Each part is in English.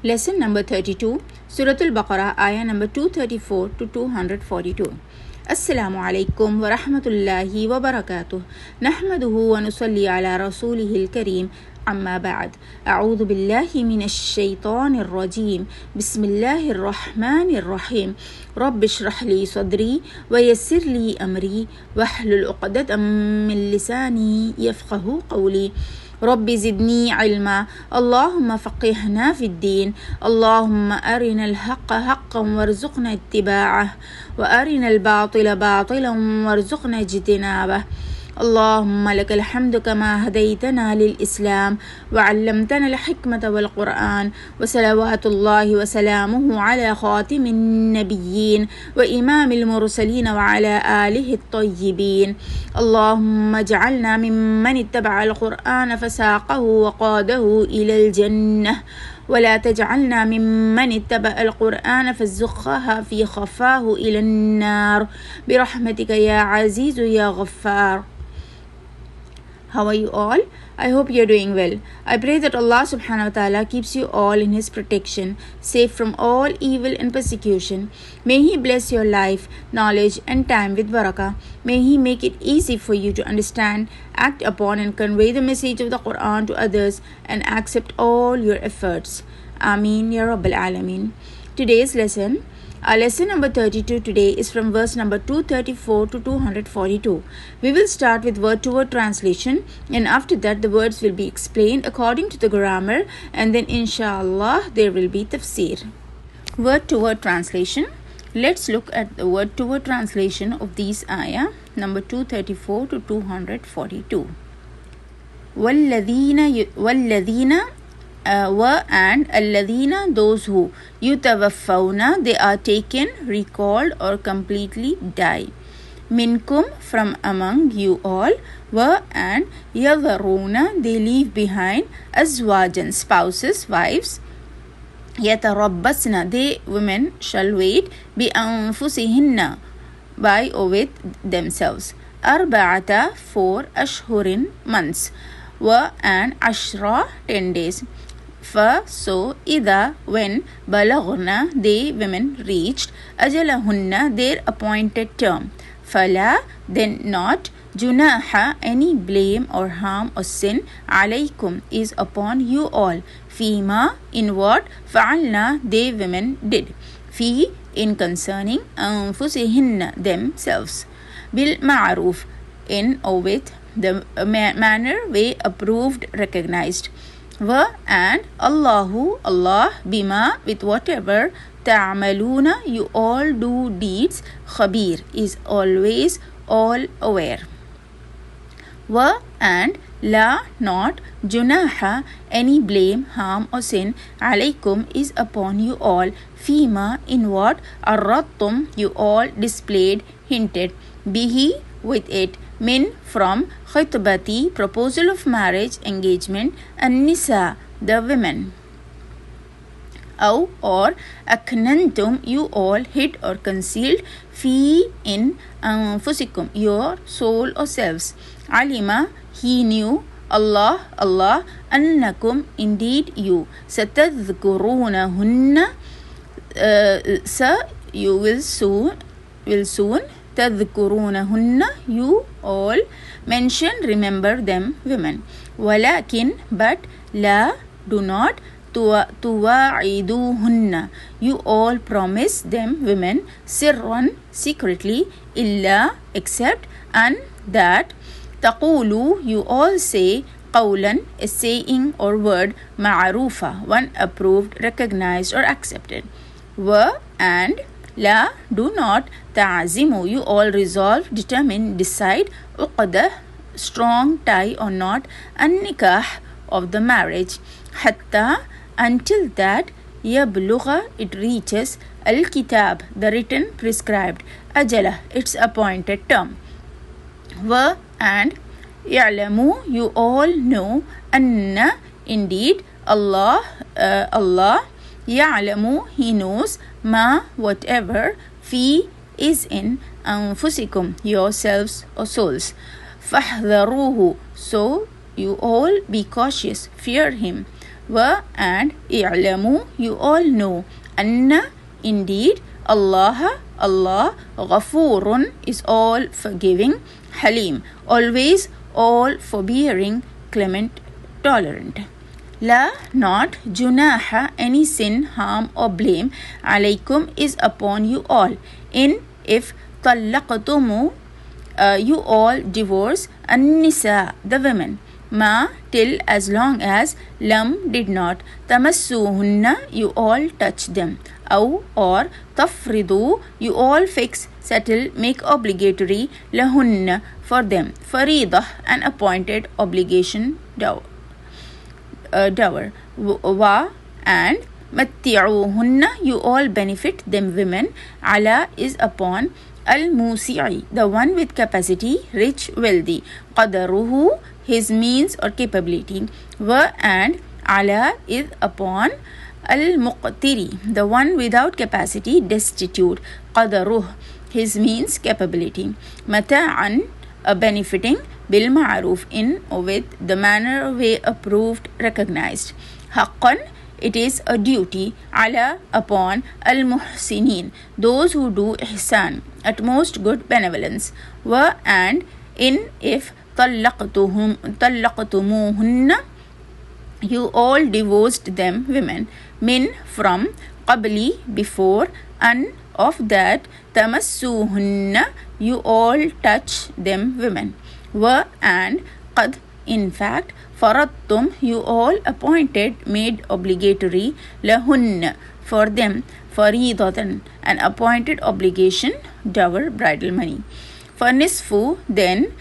Lesson number 32, Surah Al-Baqarah, ayah number 234 to 242. Assalamu alaikum wa rahmatullahi wa barakatuh. Nahmaduhu wa nusalli ala rasulihil kareem. أما بعد أعوذ بالله من الشيطان الرجيم بسم الله الرحمن الرحيم رب اشرح لي صدري ويسر لي أمري واحلل عقدة من لساني يفقه قولي رب زدني علما اللهم فقهنا في الدين اللهم أرنا الحق حقا وارزقنا اتباعه وأرنا الباطل باطلا وارزقنا اجتنابه اللهم لك الحمد كما هديتنا للإسلام وعلمتنا الحكمة والقرآن وصلوات الله وسلامه على خاتم النبيين وإمام المرسلين وعلى آله الطيبين اللهم اجعلنا ممن اتبع القرآن فساقه وقاده إلى الجنة ولا تجعلنا ممن اتبع القرآن فزخها في خفاه إلى النار برحمتك يا عزيز يا غفار. How are you all? I hope you are doing well. I pray that Allah subhanahu wa ta'ala keeps you all in His protection, safe from all evil and persecution. May He bless your life, knowledge and time with barakah. May He make it easy for you to understand, act upon and convey the message of the Quran to others and accept all your efforts. Ameen Ya Rabbil Alameen. Today's lesson. Our lesson number 32 today is from verse number 234 to 242. We will start with word-to-word translation, and after that the words will be explained according to the grammar, and then inshallah there will be tafseer. Word-to-word translation. Let's look at the word-to-word translation of these ayah number 234 to 242. وَالَّذِينَ and alladhina, those who yutawaffawna, they are taken, recalled or completely die. Minkum, from among you all. Wa and yadharuna, they leave behind. Azwajan, spouses, wives. Yatarabbasna, they women shall wait. Bi anfusihinna, by or with themselves. Arba'ata, 4 ashhurin, months. Wa and ashra, 10 days. So, ida, when balaghna, they women reached, ajalahunna, their appointed term. Fala, then not, junaha, any blame or harm or sin, alaykum, is upon you all. Fima, in what, fa'alna, they women did. Fi, in concerning, anfusihinna, themselves. Bil ma'ruf, in or with the manner, way, approved, recognized. Wa and Allahu, Allah, bima, with whatever, ta'amaluna, you all do deeds, khabir, is always all aware. Wa and la, not, junaha, any blame, harm or sin, alaykum, is upon you all, fima, in what, arrattum, you all displayed, hinted, bihi, with it, min, from, khutbati, proposal of marriage, engagement, and nisa, the women. Aw, or aknantum, you all hid or concealed, fi, in, anfusikum, your soul or selves. Alima, he knew, Allah, annakum, indeed you, satadhkurunahunna, you will soon, tadhkurunahunna, you all mention, remember them, women. Walakin, but, la, do not, tuwa'iduhunna, you all promise them, women, sirran, secretly, illa, except, and that, taqulu, you all say, qawlan, a saying or word, ma'rufa, one approved, recognized or accepted. Wa and la, do not, ta'azimu, you all resolve, determine, decide, uqdah, strong tie or knot, an-nikah, of the marriage, hatta, until that, yablugha, it reaches, al-kitab, the written, prescribed, ajala, its appointed term. Wa and ya'lamu, you all know, anna, indeed, Allah, ya'lamu, he knows, ma, whatever, fi, is in, anfusikum, yourselves or souls. Fahdharuhu, so you all be cautious, fear him. and i'lamu, you all know, anna, indeed, Allah Ghafurun is all forgiving, Halim, always all forbearing, clement, tolerant. La, not, junaha, any sin, harm or blame, alaykum is upon you all. In, if, tallaqtumu, you all divorce, an-nisa, the women. Ma, till, as long as, lam, did not, tamassuhunna, you all touch them. Aw, or, tafridu, you all fix, settle, make obligatory, lahunna, for them. Faridah, an appointed obligation, dower. Wa, and matti'uhunna, you all benefit them women. Ala is upon, al-musi'i, the one with capacity, rich, wealthy. Qadaruhu, his means or capability. Wa, and ala is upon, al-muqtiri, the one without capacity, destitute. Qadaruh, his means, capability. Mata'an, benefiting, bil ma'ruf, in or with the manner, way, approved, recognized. Haqqan, it is a duty, ala, upon, al-muhsinin, those who do ihsan, at most good benevolence. Wa, and in, if, tallaqtumuhunna, you all divorced them women. Min, from, qabli, before, an, of that, tamassuhunna, you all touch them women. Wa, and qad, in fact, faradtum, you all appointed, made obligatory, lahunna, for them, faridatan, an appointed obligation, dower, bridal money. For nisfu, then,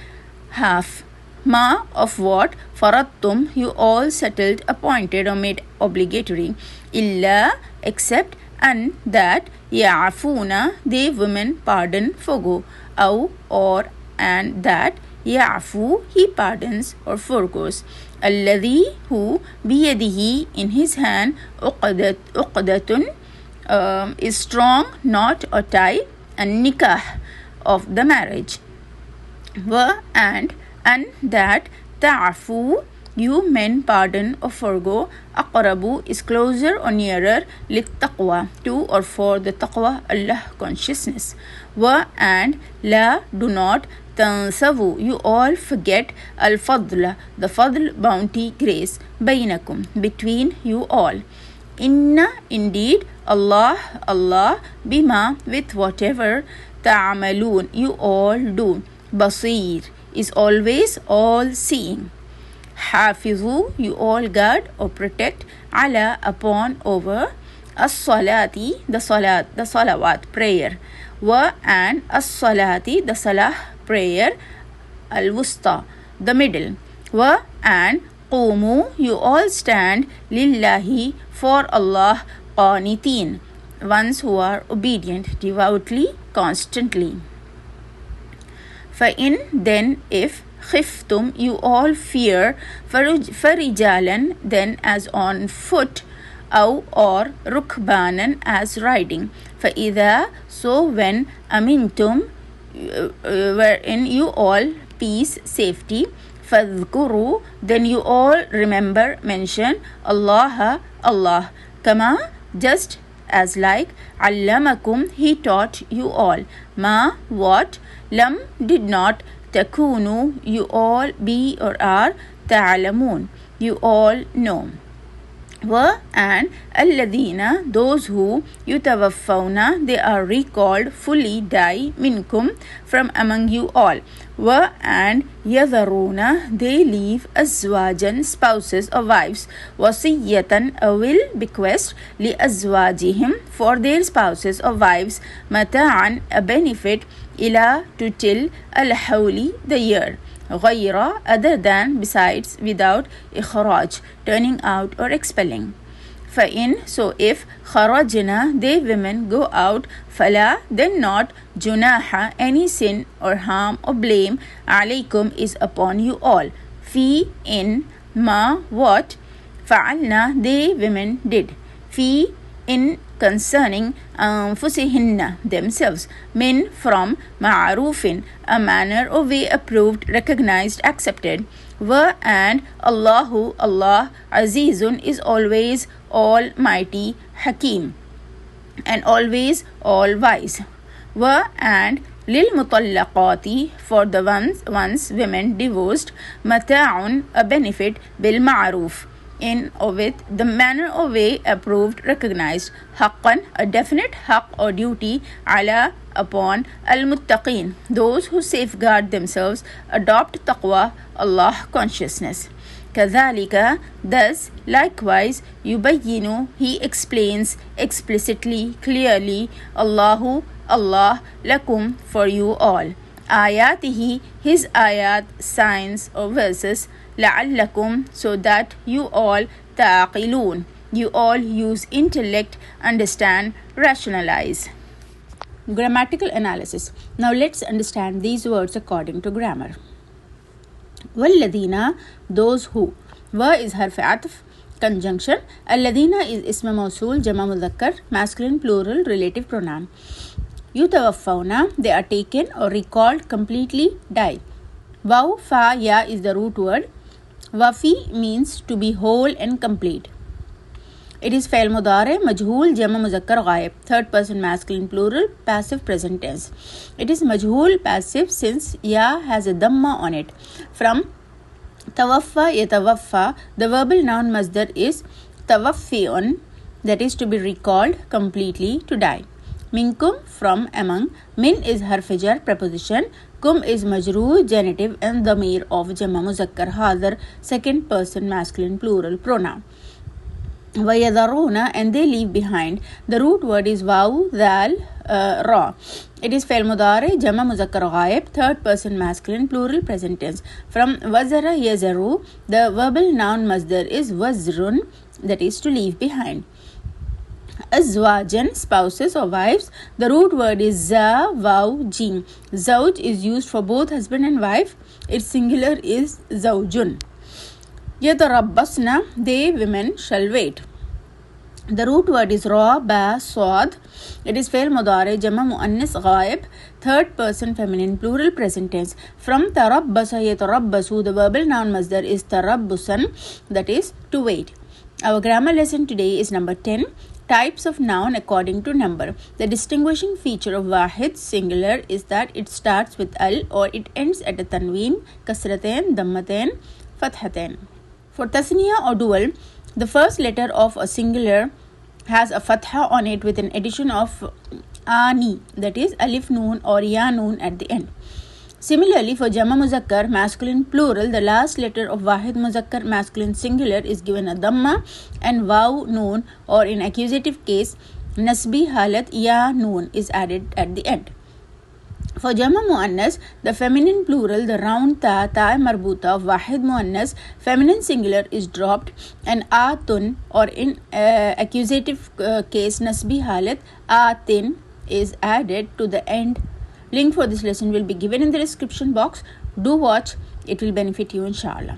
half. Ma, of what, faradtum, you all settled, appointed or made obligatory, illa, except, and that, ya'afuna, they women pardon, forgo, aw, or, and that, ya'fu, he pardons or forgoes. Alladhi, who, biyadihi, in his hand, uqdatun, is strong, knot or tie, and nikah, of the marriage. Wa, and that, ta'afu, you men pardon or forgo, aqrabu, is closer or nearer, lit taqwa, to or for the taqwa, Allah, consciousness. Wa, and la, do not, tansavu, you all forget, al-fadla, the fadl, bounty, grace, bainakum, between you all. Inna, indeed, Allah, bima, with whatever, ta'amaloon, you all do, basir, is always all seeing. Hafizu, you all guard or protect, ala, upon, over, as-salati, the salawat, prayer. Wa, and as-salati, the salah, prayer, al-wusta, the middle. Wa, and qumu, you all stand, lillahi, for Allah, qanitin, ones who are obedient, devoutly, constantly. فَإِن, then, if, khiftum, you all fear, farijalan, then, as on foot, aw, or rukbanan, as riding. فَإِذَا, so when, amintum, wherein you all peace, safety, fadhkuru, then you all remember, mention, Allah, kama, just as like, allamakum, he taught you all, ma, what, lam, did not, takunu, you all be or are, ta'alamun, you all know. Wa, and alladhina, those who, yutawaffawna, they are recalled, fully die, minkum, from among you all. Wa, and yadharuna, they leave, azwajan, spouses or wives, wasiyatan, a will, bequest, li azwajihim, for their spouses or wives, mata'an, a benefit, ila, to till, al-hawli, the year. غير, other than, besides, without, ikhraj, turning out or expelling. فَإِن, so if, kharajna, they women go out, fala, then not, junaha, any sin or harm or blame, alaykum, is upon you all. Fi, in, ma, what, fa'alna, they women did. Fi, in, concerning, anfusihinna, themselves, min, from, ma'arufin, a manner or way approved, recognized, accepted, Wa and Allahu, Allah, Azizun is always almighty, Hakim, and always all wise. Wa and lil mutallaqati, for the ones women divorced, mata'un, a benefit, bil ma'ruf, in or with the manner or way approved, recognized, haqqan, a definite haqq or duty, ala, upon, al muttaqin, those who safeguard themselves, adopt taqwa, Allah consciousness. كذلك, thus, likewise, yubayyinu, he explains explicitly, clearly, Allahu, Allah, lakum, for you all, ayatihi, his ayat, signs or verses, la'allakum, so that you all ta'aqilun, you all use intellect, understand, rationalize. Grammatical analysis. Now let's understand these words according to grammar. Walladina, those who. Wa is harf atf, conjunction. Alladina is ism mawsul, jama mudhakkar, masculine, plural, relative pronoun. Yutawaffawna, they are taken or recalled, completely die. Waw, fa, ya is the root word. Wafi means to be whole and complete. It is fail mudare, majhul, jama muzakkar ghaib, third person masculine plural, passive present tense. It is majhul passive since ya has a dhamma on it. From tawaffa yatawaffa, the verbal noun masdar is tawaffiun, that is to be recalled, completely, to die. Minkum, from among. Min is harfijar preposition. Kum is majroor genitive and dhamir of jama muzakkar hadar, second person masculine plural pronoun. Vayadharuna, and they leave behind. The root word is waw, dal, ra. It is fail mudare, jama muzakkar ghaib, third person masculine plural present tense. From wazara yazaru, the verbal noun masdar is wazrun, that is to leave behind. Azwajan, spouses or wives. The root word is za, waw, jim. Zawj is used for both husband and wife. Its singular is zawjun. Yatarabbasna, they women shall wait. The root word is ra, ba, swad. It is fail mudare, jama muannas ghaib, third person feminine plural present tense. From tarabbasa yatarabbasu, the verbal noun masdar is tarabbusan, that is to wait. Our grammar lesson today is number 10. Types of noun according to number. The distinguishing feature of wahid, singular, is that it starts with al or it ends at a tanween, kasratain, dammatain, fathatain. For tasniya or dual, the first letter of a singular has a fatha on it with an addition of ani, that is alif noon or ya noon at the end. Similarly, for jama muzakkar masculine plural, the last letter of wahid muzakkar masculine singular is given a dhamma and waw noon, or in accusative case nasbi halat ya noon is added at the end. For jama muannas, the feminine plural, the round ta marbuta of wahid muannas feminine singular is dropped and atun, or in accusative case nasbi halat atin is added to the end. Link for this lesson will be given in the description box. Do watch, it will benefit you inshallah.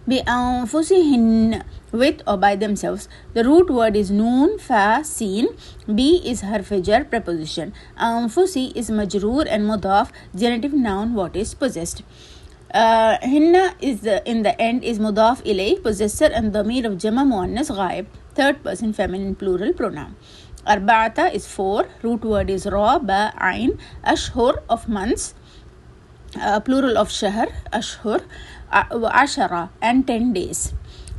Bi-anfusihin, with or by themselves. The root word is noon, fa, seen. Bi is harfijar preposition. Anfusi is majroor and mudaf, genitive noun, what is possessed. Hinna is in the end is mudaf ilay, possessor and dhamir of jama muannas ghaib, third person feminine plural pronoun. Arba'ata is 4, root word is ra, ba, ain. Ashhur, of months, plural of shahr, ashhur. Ashara, and 10 days.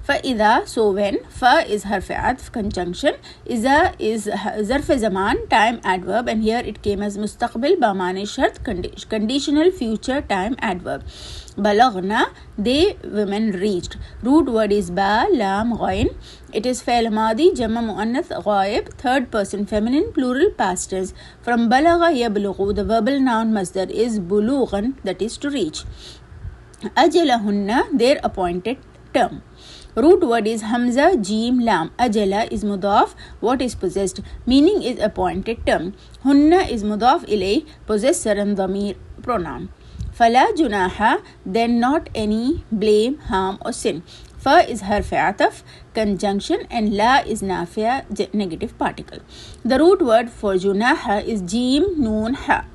Fa'idha, so when. Fa is harf atf, conjunction. Iza is zarf zaman, time adverb, and here it came as mustaqbil ba mane shart, conditional future time adverb. Balaghna, they women reached. Root word is ba, lam, ghain. It is fa'il madi, jama muannath ghaib, third person feminine plural past tense. From balagha yablughu, the verbal noun masdar is bulughan, that is to reach. Ajalahunna, their appointed term. Root word is hamza, jim, lam. Ajala is mudaf, what is possessed, meaning is appointed term. Hunna is mudaf ilay, possessor and dhamir pronoun. Fala junaha, then not any blame, harm or sin. Fa is harf ataf, conjunction, and la is nafiya, negative particle. The root word for junaha is jim, noon, ha.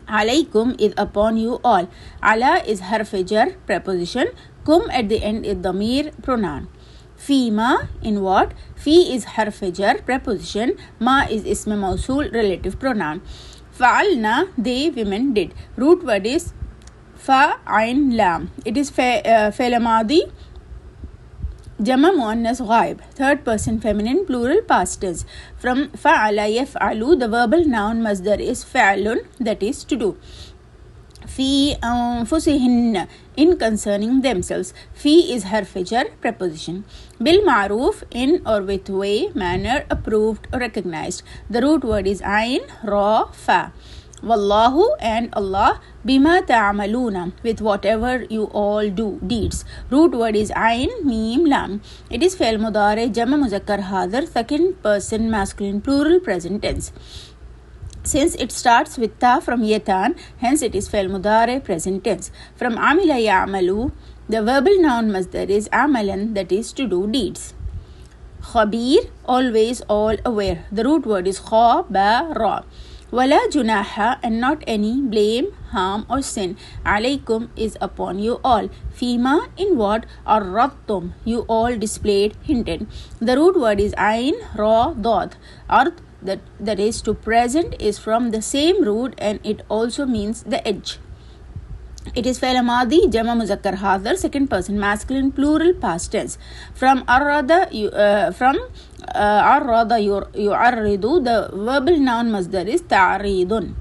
Alaykum is upon you all. Ala is harf jar preposition. Kum at the end is damir pronoun. Fima in what? Fi is harf jar preposition. Ma is ism mausul relative pronoun. Fa'alna they women did. Root word is fa ain lam. It is fi'l madi Jama muannas ghaib, third person feminine plural past tense. From fa'ala yaf'alu, the verbal noun masdar is fa'lun, that is to do. Fi anfusihinna, in concerning themselves. Fi is harf jar preposition. Bil ma'roof, in or with way, manner, approved or recognized. The root word is ain, ra, fa. Wallahu and Allah bima ta'amaluna, with whatever you all do, deeds. Root word is ain, mim, lam. It is fi'l mudari jama muzakkar hadar, second person masculine plural present tense. Since it starts with ta from yatan, hence it is fi'l mudari present tense. From amila ya'malu, the verbal noun masdar is amalan, that is to do deeds. Khabir, always all aware. The root word is kha, ba, ra. Wala junaha, and not any blame, harm or sin. Alaykum is upon you all. Fima, in what? Arrattum, you all displayed, hinted. The root word is ain, ra, dad. Art, that is to present, is from the same root and it also means the edge. It is fi'l madi jama muzakkar hadar, second person masculine plural past tense. From arrada yu'arridu, the verbal noun masdar is ta'ridun.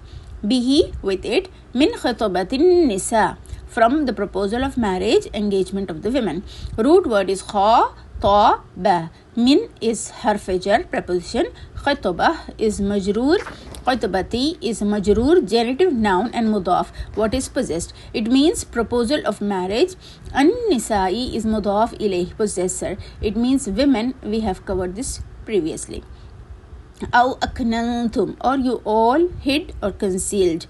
Bihi, with it. Min khitabatin nisa, from the proposal of marriage, engagement of the women. Root word is kha, ta, ba. Min is harf jar preposition. Khitbah is majroor. Khitbati is majroor, genitive noun and mudaf, what is possessed. It means proposal of marriage. An-nisa'i is mudaf ilayh, possessor. It means women. We have covered this previously. Aw aknantum, or you all hid or concealed.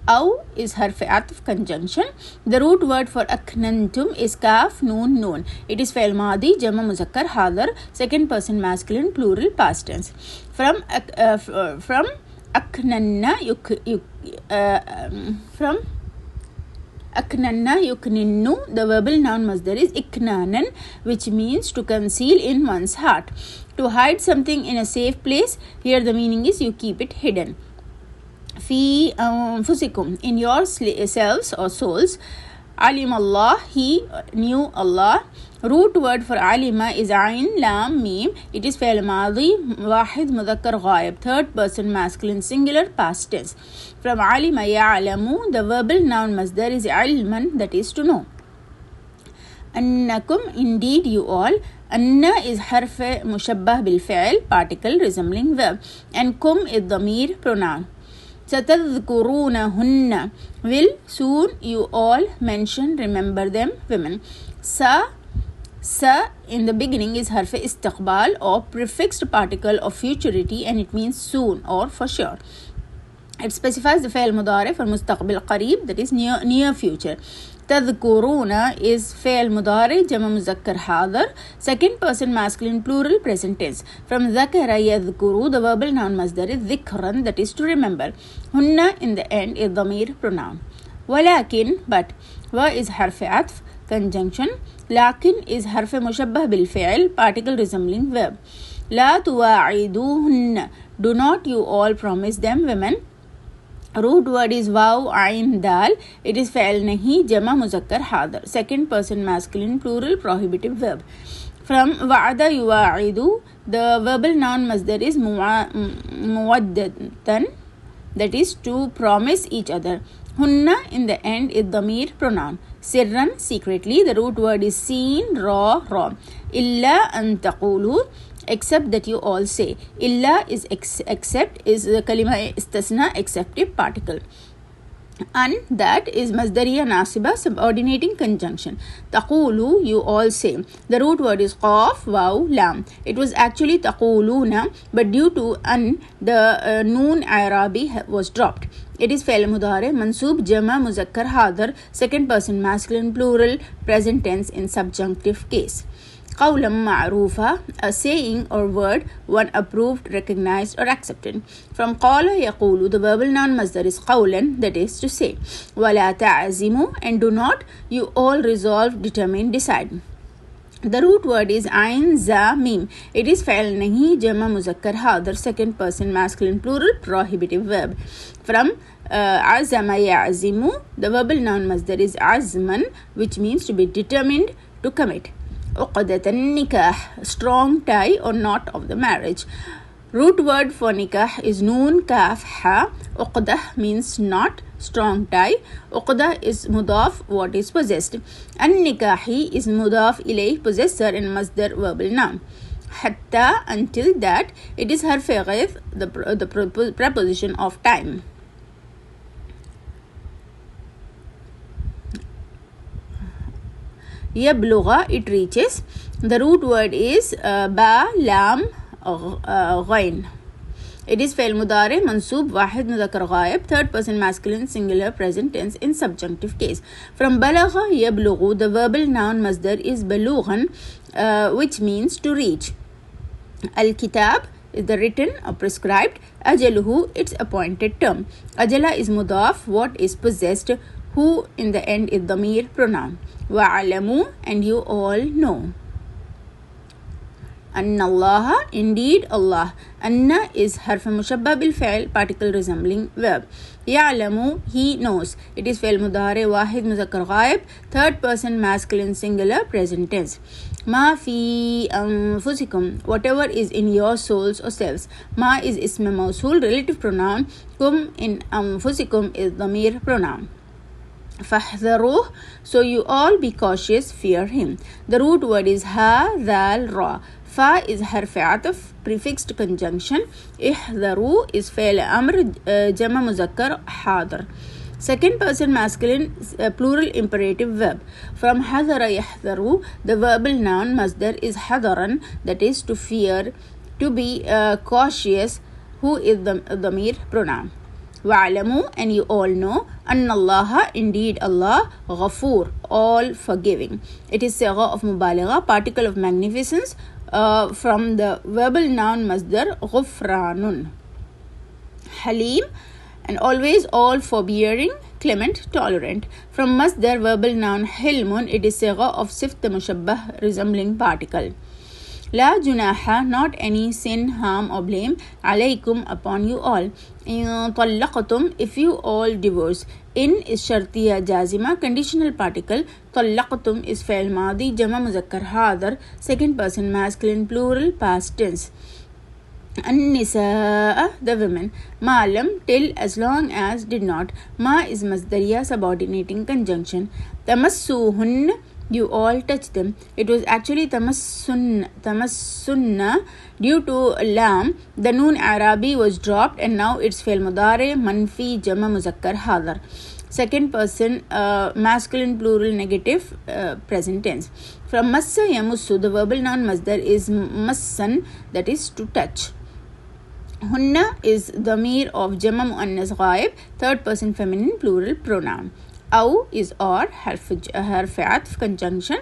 Aw is harf atf conjunction. The root word for aknantum is kaf, noon, noon. It is fi'l madi jama muzakkar hadar, second person masculine plural past tense. From aknanna yukninnu, the verbal noun masdar is iknanan, which means to conceal in one's heart. To hide something in a safe place, here the meaning is you keep it hidden. Fi anfusikum, in yourselves or souls. Alim Allah, he knew Allah. Root word for alima is ain, lam, mim. It is fi'l madi wahid mudhakkar ghaib, third person masculine singular past tense. From alima ya'lamu, the verbal noun masdar is ilman, that is to know. Annakum, indeed you all. Anna is harf mushabbah bil fi'l, particle resembling verb, and kum is damir pronoun. Satadhkurunahunna, will soon you all mention, remember them, women. Sa in the beginning is harf istiqbal or prefixed particle of futurity, and it means soon or for sure. It specifies the fi'l mudari for mustaqbil qareeb, that is near future. Tadhkuruna is fi'l mudari jama muzakkar hadar, second person masculine plural present tense. From dhakara yadhkuru, the verbal noun masdar is dhikran, that is to remember. Hunna in the end is dhamir pronoun. Walakin, but. Wa is harf atf conjunction. Lakin is harf mushabbah bil fi'l, particle resembling verb. La tuwa'iduhunna, do not you all promise them, women. Root word is waw, ain, dal. It is fi'l nahi jama muzakkar hadar, second person masculine plural prohibitive verb. From wa'ada yuwa'idu, the verbal noun masdar is muwaddatan, that is to promise each other. Hunna in the end is dhamir pronoun. Sirran, secretly. The root word is seen, ra. Illa an taqulu, except that you all say. Illa is except, is the kalima istasna, exceptive particle. An, that is masdariya nasiba, subordinating conjunction. Taqulu, you all say. The root word is qaf, waw, lam. It was actually taquluna, but due to an, the noon i'rabi was dropped. It is fi'l mudari mansoob jama muzakkar hadar, second person masculine plural present tense in subjunctive case. قولا معروفا, a saying or word, one approved, recognized or accepted. From قال يقول, the verbal noun masdar is قولا, that is to say. ولا تعزموا, and do not, you all resolve, determine, decide. The root word is ayn za mim. It is fa'il nahi jama muzakkar hadar, second person masculine plural prohibitive verb. From azama ya'zimu, the verbal noun masdar is azman, which means to be determined to commit. Uqdatan nikah, strong tie or knot of the marriage. Root word for nikah is noon kaf ha. Uqdah means knot, strong tie. Uqdah is mudaf, what is possessed. An-nikahi is mudaf ilay, possessor, and masdar verbal noun. Hatta, until that, it is harf ghayth, the preposition of time. Yablugha, it reaches. The root word is ba lam ghain. It is fail mudare mansoob wahid mudhakkar ghaib, third person masculine singular present tense in subjunctive case. From balagha yablughu, the verbal noun masdar is balughan, which means to reach. Al-kitab is the written or prescribed. Ajaluhu, its appointed term. Ajala is mudaf, what is possessed. Who in the end is dhamir pronoun. Wa'alamu, and you all know. Anna Allah, indeed Allah. Anna is harf mushabba bil fa'il, particle resembling verb. Ya'lamu, he knows. It is fa'il mudare wahid muzakkar ghaib, third person masculine singular present tense. Ma fi anfusikum, whatever is in your souls or selves. Ma is ism mawsul, relative pronoun. Kum in anfusikum is dhamir pronoun. Fahdharuh, so you all be cautious, fear him. The root word is ha, dhal, ra. Fa is harf ataf, prefixed conjunction. Ihdharu is fa'il amr, jama muzakkar hadar. Second person masculine plural imperative verb. From hadara yahdharu, the verbal noun masdar is hadaran, that is to fear, to be cautious. Who is the dhamir pronoun. Wa'alamu, and you all know. Anna Allah, indeed Allah. Ghafoor, all forgiving. It is sigha of mubalagha, particle of magnificence, from the verbal noun masdar ghufranun. Halim, and always all forbearing, clement, tolerant. From masdar verbal noun hilmun, it is sigha of sift mushabbah, resembling particle. La junaha, not any sin, harm or blame, alaykum, upon you all. In tallaqatum, if you all divorce. In is shartiya jazima, conditional particle. Tallaqatum is fa'il madi, jama muzakkar hadar, second person masculine plural past tense. An-nisaa, the women. Ma'lam, till, as long as, did not. Ma is masdariya, subordinating conjunction. Tamassuhun, you all touch them. It was actually tamassunna. Due to lam, the noon arabi was dropped, and now it's fa'il mudare manfi jama muzakkar hadar, second person masculine plural negative present tense. From massa yamussu, the verbal noun masdar is massan, that is to touch. Hunna is dhamir of jama muannas ghaib, third person feminine plural pronoun. Aw is or, harf atf conjunction.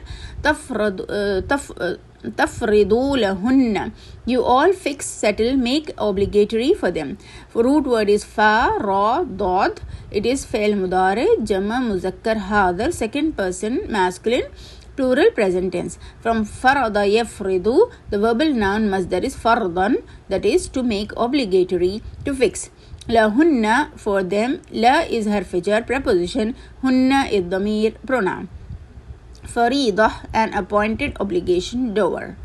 Tafridu lahunna, you all fix, settle, make obligatory for them. Root word is fa, ra, dad. It is fa'il mudare jama muzakkar hadar, second person masculine plural present tense. From farada yafridu, the verbal noun masdar is fardan, that is to make obligatory, to fix. Lahunna, for them. La is harf jar, preposition. Hunna is dhamir pronoun. Faridah, an appointed obligation, dower.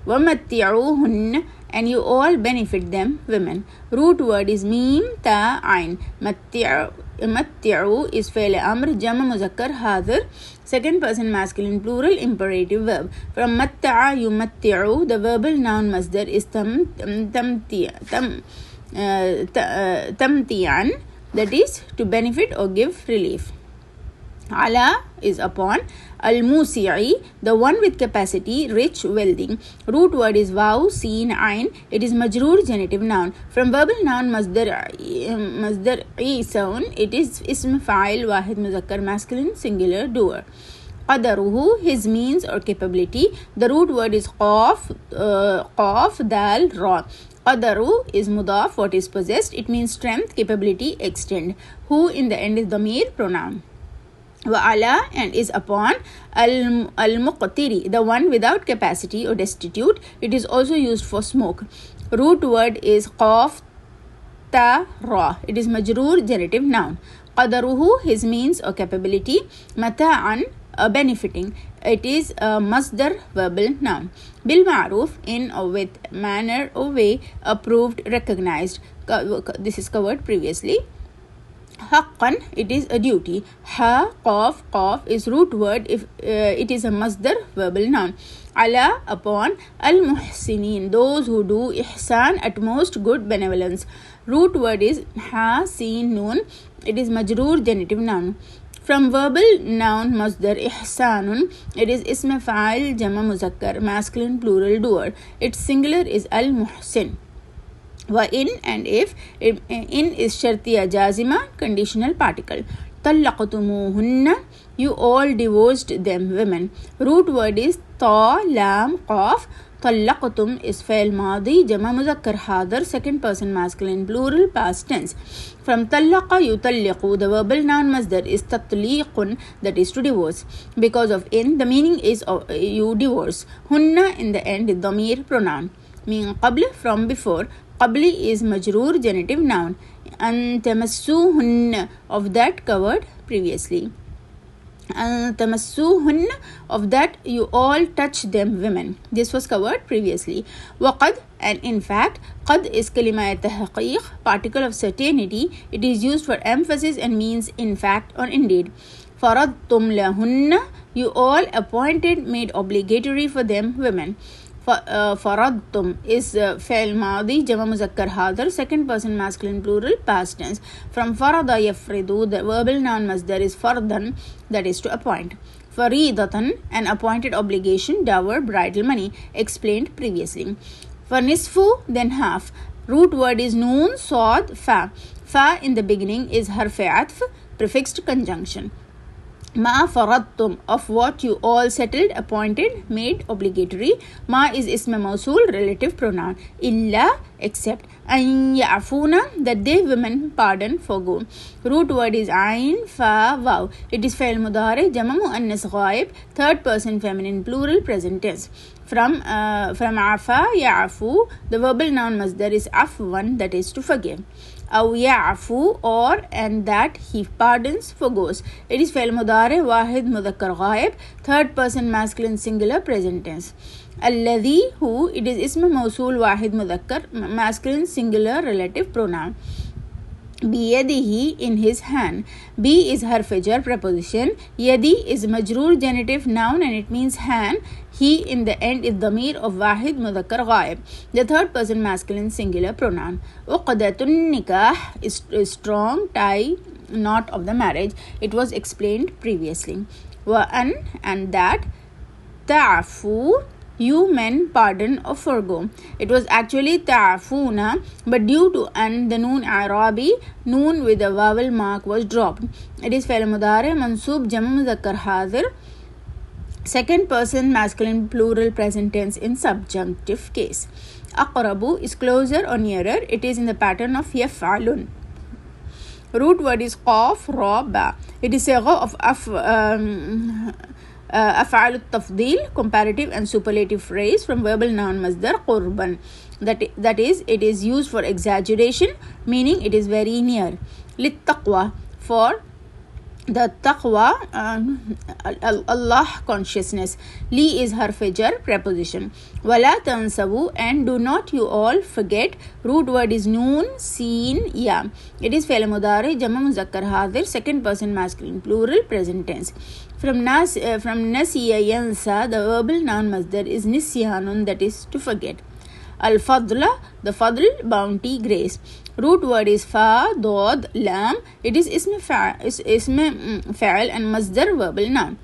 وَمَتِّعُوهُنَّ, and you all benefit them, women. Root word is mim, ta, ain. Matti'u is fa'il amr, jama muzakkar hadar, second person masculine plural imperative verb. From matta'a yumatti'u, the verbal noun masdar is tamti'an, that is to benefit or give relief. Ala is upon. Al-Musi'i, the one with capacity, rich, wealthy. Root word is waw, seen, ain. It is majroor genitive noun. From verbal noun masdar isaun, it is ism fa'il wahid muzakkar masculine singular doer. Qadaruhu, his means or capability. The root word is qaf, dal, ra. Qadaru is mudaf, what is possessed. It means strength, capability, extent. Who in the end is damir pronoun. Wa ala, and is upon. Al-muqtiri, the one without capacity or destitute. It is also used for smoke. Root word is qaf, ta, ra. It is majroor, genitive noun. Qadaruhu, his means or capability. Mata'an, benefiting. It is a masdar, verbal noun. Bil ma'ruf, in or with, manner or way, approved, recognized. This is covered previously. Haqqan, it is a duty. Ha, qaf is root word if it is a masdar, verbal noun. Ala, upon. Al-muhsinin, those who do. Ihsan, at most good benevolence. Root word is ha, sin, noon. It is majroor, genitive noun. From verbal noun masdar ihsanun, it is ism fa'il jama muzakkar, masculine plural doer. Its singular is al-muhsin. Wa in, and if. In is shartiya jazima, conditional particle. Tallaqtumuhunna, you all divorced them, women. Root word is ta, lam, qaf. Tallaqtum is fail madi, jama muzakkar hadar, second person masculine plural, past tense. From tallaqa yutalliqu, the verbal noun masdar is tatliqun, that is to divorce. Because of in, the meaning is you divorce. Hunna in the end is damir pronoun. Min qabl, from before. Qabli is majroor, genitive noun. An tamassuhunna, of that covered previously. An tamassuhunna, of that you all touch them, women. This was covered previously. Waqad, and in fact. Qad is kalima tahqiq, particle of certainty. It is used for emphasis and means in fact or indeed. Faradtum lahunna, you all appointed, made obligatory for them, women. Faradtum is fail madi, jama muzakkar hadar, second person masculine plural, past tense. From farada yafridu, the verbal noun masdar is fardan, that is to appoint. Faridatan, an appointed obligation, dower, bridal money, explained previously. For nisfu, then half. Root word is noon, sod, fa. Fa in the beginning is harf atf, prefixed conjunction. Ma faradtum, of what you all settled, appointed, made obligatory. Ma is ism mausul, relative pronoun. Illa, except. An ya'funa, that they, women, pardon, forgo. Root word is ayn, fa, waw. It is fa'il mudari, jama muannas ghaib, third person feminine plural, present tense. From afa, ya'fu, the verbal noun masdar is afwan, that is to forgive. Aw ya'fu, or, and that he pardons, forgoes. It is fa'il mudari, wahid mudhakkar ghaib, third person masculine singular, present tense. Alladhi, who, it is ism mausul wahid mudhakkar, masculine singular relative pronoun. Biyadihi, in his hand. Bi is harf jar, preposition. Yadi is majroor, genitive noun, and it means hand. He in the end is damir of wahid mudhakkar ghaib, the third person masculine singular pronoun. Uqdatun nikah is strong tie, knot of the marriage. It was explained previously. Wa an, and that. Ta'fu, you men pardon or forgo. It was actually ta'funa, but due to an, the noon arabi, noon with a vowel mark, was dropped. It is fa'il mudari, mansub, jama muzakkar hadir, second person masculine plural, present tense in subjunctive case. Aqrabu is closer or nearer. It is in the pattern of yaf'alun. Root word is qaf, ra, ba. It is sigha of af'al al-tafdil, comparative and superlative phrase, from verbal noun masdar qurban. That is, it is used for exaggeration, meaning it is very near. Lit taqwa, for the taqwa, Allah consciousness. Li is harf jar, preposition. Wala tansabu, and do not you all forget. Root word is noon, seen, ya. It is fa'il mudari, jama muzakkar hadir, second person masculine plural, present tense. From nasiya yansa, the verbal noun masdar is nisyanun, that is to forget. Al-fadla, the fadl, bounty, grace. Root word is fa, dod, lam. It is ism fa'il and masdar, verbal noun.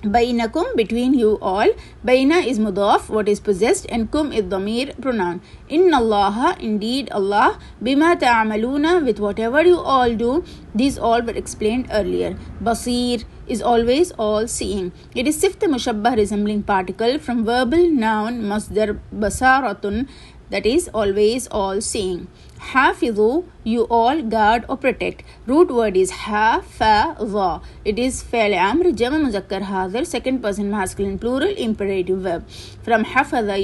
Bainakum, between you all. Baina is mudaf, what is possessed, and kum is dhamir, pronoun. Inna Allaha, indeed Allah, bima ta'amaluna, with whatever you all do. These all were explained earlier. Basir is always all seeing. It is sift mushabbah, resembling particle, from verbal noun masdar basaratun, that is always all seeing. Hafizu, you all guard or protect. Root word is hafaza. It is fi'l amr jama muzakkar hadhar, second person masculine plural imperative verb. From hafaza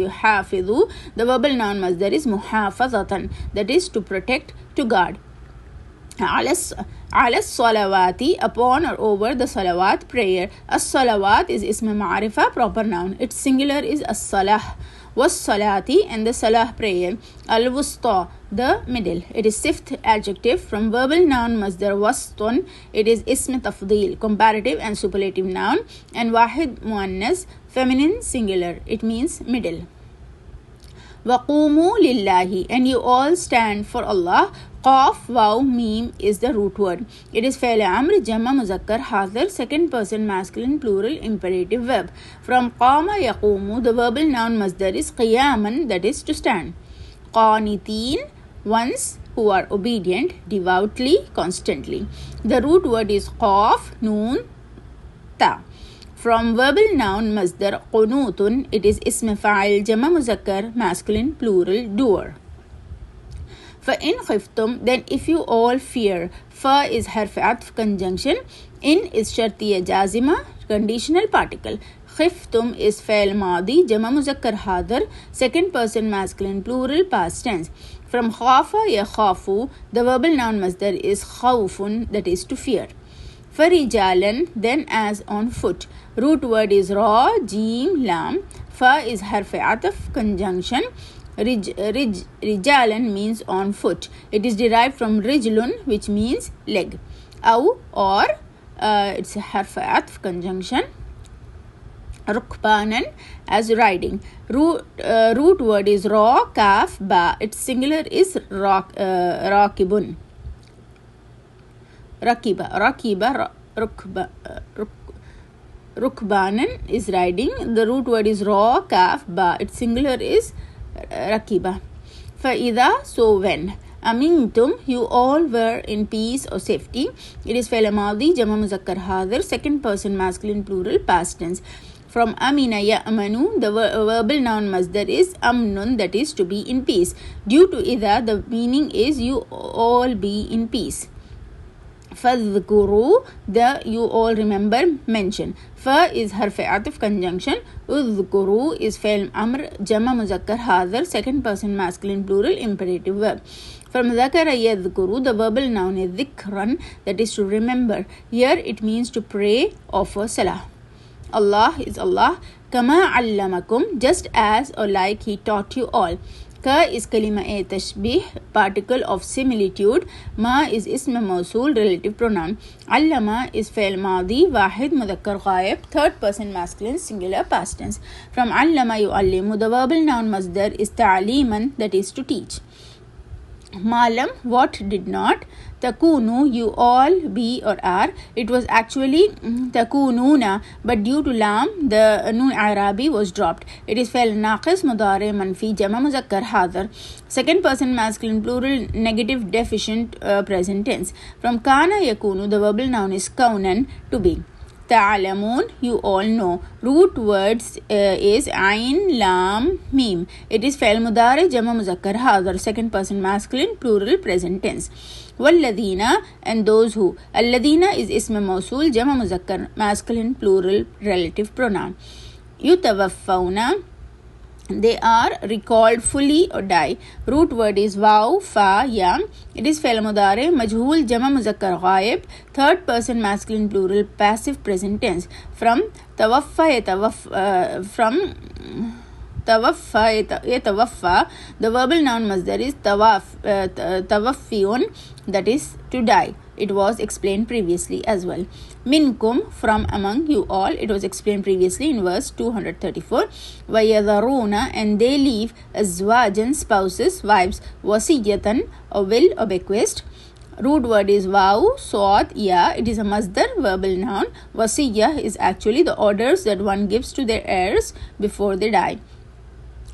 yuhafizu, the verbal noun masdar is muhafazatan, that is to protect, to guard. Ala salawati, upon or over the salawat, prayer. As-salawat is ism ma'arifa, proper noun. Its singular is as-salah. Was salati, and the salah prayer. Al-wusta, the middle. It is sift adjective, from verbal noun masdar wastun. It is ism tafdeel, comparative and superlative noun, and wahid muannas, feminine singular. It means middle. Waqumu lillahi, and you all stand for Allah. Qaf, waw, mim is the root word. It is fi'l amr jama muzakkar hadhar, second person masculine plural imperative verb. From qama yaqumu, the verbal noun masdar is qiyaman, that is to stand. Qaniteen, ones who are obedient, devoutly, constantly. The root word is qaf, noon, ta. From verbal noun masdar qunutun, it is ism fa'il jama muzakkar masculine plural doer. فَإِنْ خِفْتُمْ, then if you all fear. Fa is harf atf conjunction. In is shartiya jazima, conditional particle. Khiftum is fi'l madi jama muzakkar hadar, second person masculine plural past tense. From khafa yakhafu, the verbal noun masdar is khawfun, that is to fear. Farijalan, then as on foot. Root word is ra, jim, lam. Fa is harf atf conjunction. Rijalan means on foot. It is derived from rijlun, which means leg. Aw, or it's a harf atf conjunction. Rukbanan, as riding. Root word is ra, kaf, ba. Its singular is rakibun. Rakiba, rukbanan is riding. The root word is ra, kaf, ba. Its singular is rakiba. Fa'idha, so when. Amintum, you all were in peace or safety. It is fi'l madi jama muzakkar hadhar, second person masculine plural past tense. From amina ya'manu, the verbal noun masdar is amnun, that is to be in peace. Due to idha, the meaning is you all be in peace. Fadhkuru, the you all remember, mention. Fa is harf atf conjunction. Udhkuru is fi'l amr jama muzakkar hadhar, second person masculine plural imperative verb. From dhakara yadhkuru, the verbal noun is dhikran, that is to remember. Here it means to pray, offer salah. Allah is Allah. Kama allamakum, just as or like he taught you all. Ka is kalima-e tashbih, particle of similitude. Ma is ism mawsool, relative pronoun. Allama is fi'l madi, wahid mudhakkar ghaib, third person masculine singular past tense. From allama yu'allimu, the verbal noun masdar is ta'liman, that is to teach. Malam, what did not. Takunu, you all be or are. It was actually takununa, but due to lam, the noon arabi was dropped. It is fi'l naqis mudari manfi jama muzakkar hadhar, second person masculine plural negative deficient present tense. From kana yakunu, the verbal noun is kaunan, to be. Ta'alamun, you all know. Root words is ain, lam, mim. It is fi'l mudari jama muzakkar hadhar, second person masculine plural present tense. Walladina, and those who. Alladina is ism mawsool jama muzakkar masculine plural relative pronoun. Yutawaffawna, they are recalled fully or die. Root word is waw, fa, ya. It is fi'l mudari majhul jama muzakkar ghaib, third person masculine plural passive present tense. From tawaffa yatawaffa, the verbal noun masdar is tawaffiyun, that is to die. It was explained previously as well. Minkum, from among you all. It was explained previously in verse 234. Vayadharuna, and they leave azwajan, spouses, wives, wasiyatan, a will or bequest. Root word is waw, swat, ya. It is a masdar verbal noun. Wasiyah is actually the orders that one gives to their heirs before they die.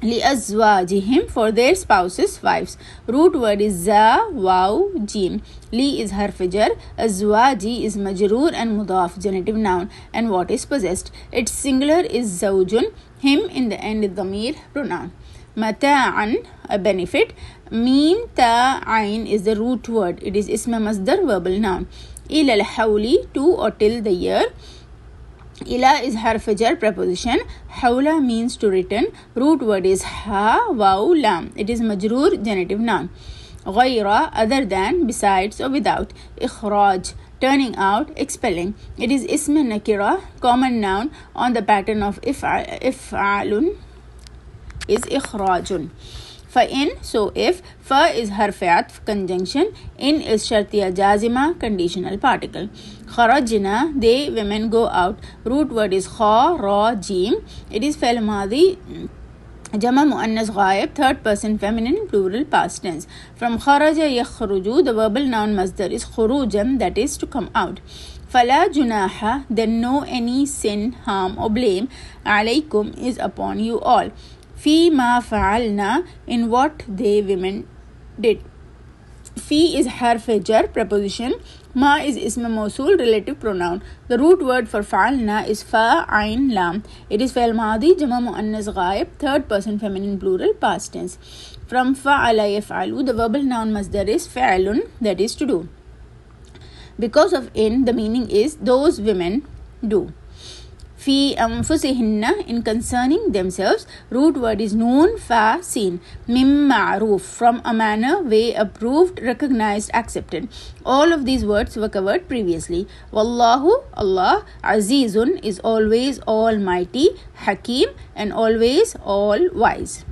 لِأَزْوَاجِهِمْ, for their spouses, wives. Root word is za, waw, jim. Li is harf jar. Azwaji is majroor and mudaf, genitive noun, and what is possessed. Its singular is zawjun. Him in the end is dhamir, pronoun. Mata'an, a benefit. Mim ta ain is the root word. It is isma masdar verbal noun. Ila al-hawli, to or till the year. Ila is harf jar preposition. Hawla means to return. Root word is ha, waw, lam. It is majroor, genitive noun. Ghayra, other than, besides or without. Ikhraj, turning out, expelling. It is ism nakira, common noun on the pattern of if'alun is ikhrajun. فَإِن, so if. Fa is harf atf, conjunction. In is shartiya jazima, conditional particle. Kharajna, they, women, go out. Root word is kha, ra, jim. It is fa'il madi, jama muannas ghaib, third person feminine, plural, past tense. From kharaja yakhruju, the verbal noun masdar is khurujan, that is to come out. Fala junaha, then no any sin, harm or blame. Alaykum is upon you all. Fi ma fa'alna, in what they, women, did. Fi is harf jar preposition. Ma is ism mawsul, relative pronoun. The root word for fa'alna is fa, ain, lam. It is fa'il madi, jama muannas ghaib, third person feminine, plural, past tense. From fa'ala yaf'alu, the verbal noun masdar is fa'alun, that is to do. Because of in, the meaning is those women do. Fi anfusihinna, in concerning themselves. Root word is noon, fa, seen. Mim ma'roof, from a manner, way, approved, recognized, accepted. All of these words were covered previously. Wallahu, Allah. Azizun is always almighty. Hakim, and always all wise.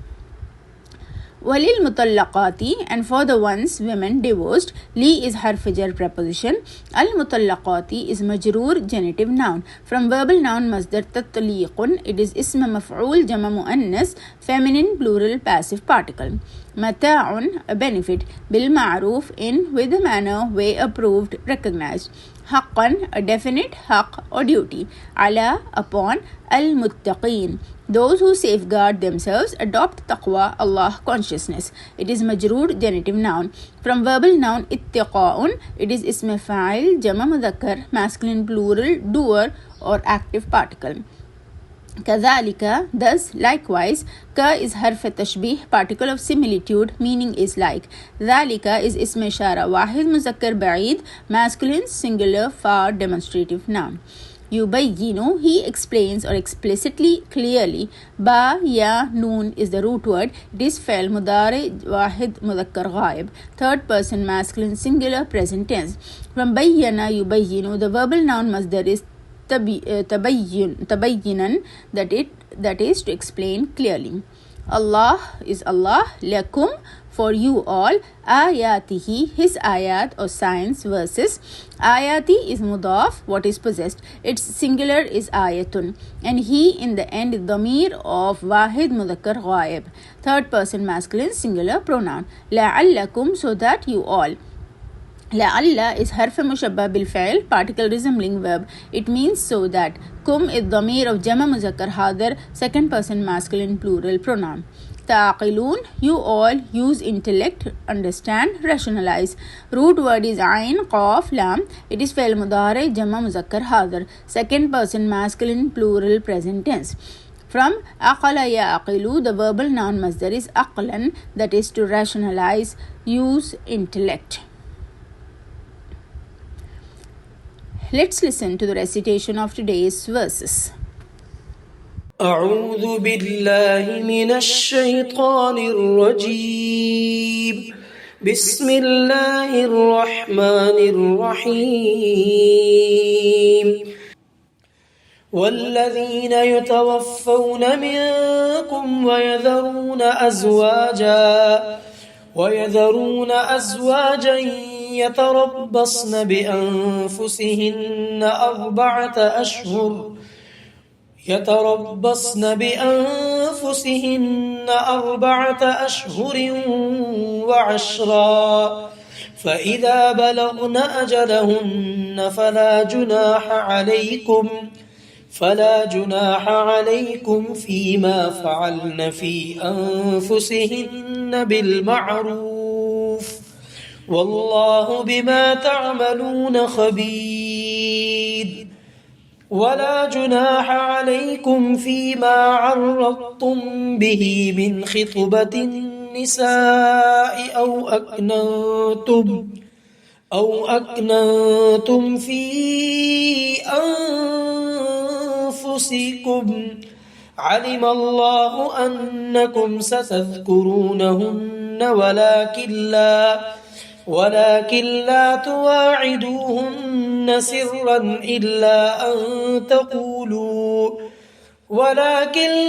Walil mutallaqati, and for the ones, women, divorced. Li is harf jar preposition. Al mutallaqati is majroor, genitive noun. From verbal noun masdar tatliqun, it is ism maf'ul, jama muannas, feminine, plural, passive particle. Mata'un, a benefit. Bil ma'roof, in, with a manner, way, approved, recognized. Haqqan, a definite, haqq or duty. Ala, upon. Al muttaqeen, those who safeguard themselves, adopt taqwa, Allah consciousness. It is majroor, genitive noun. From verbal noun ittiqa'un, it is ism fa'il, jama mudhakkar, masculine, plural, doer or active particle. Kadhalika, thus, likewise. Ka is harf tashbih, particle of similitude, meaning is like. Dhalika is ism ishara, wahid muzakkar ba'id, masculine, singular, far, demonstrative noun. Yubayyinu, he explains or explicitly, clearly. Ba, ya, noon is the root word. It is fa'il mudari, wahid mudhakkar ghaib, third person masculine, singular, present tense. From bayyana yubayyinu, the verbal noun masdar is tabayyinan, that is to explain clearly. Allah is Allah, lakum, for you all. Ayatihi, his ayat or signs, verses. Ayati is mudaf, what is possessed. Its singular is ayatun, and he in the end is dhamir of wahid mudhakkar ghaib, third person masculine, singular pronoun. La'allakum, so that you all. La'alla is harf mushabba bil fa'il, particle resembling verb. It means so that. Kum is dhamir of jama muzakkar hadar, second person masculine, plural pronoun. Taqilun, you all use intellect, understand, rationalize. Root word is ain, qaf, lam. It is fa'il mudari, jama muzakkar hadar, second person masculine, plural, present tense. From aqala yaqilu, the verbal noun masdar is aqlan, that is to rationalize, use intellect. Let's listen to the recitation of today's verses. أعوذ بالله من الشيطان الرجيم بسم الله الرحمن الرحيم والذين يتوفون منكم ويذرون أزواجا يتربصن بأنفسهن أربعة أشهر وعشرا فإذا بلغن أجلهن فلا جناح عليكم فيما فعلن في أنفسهن بالمعروف والله بما تعملون خبير ولا جناح عليكم فيما عرضتم به من خطبة النساء أو أكننتم في أنفسكم علم الله أنكم ستذكرونهن ولكن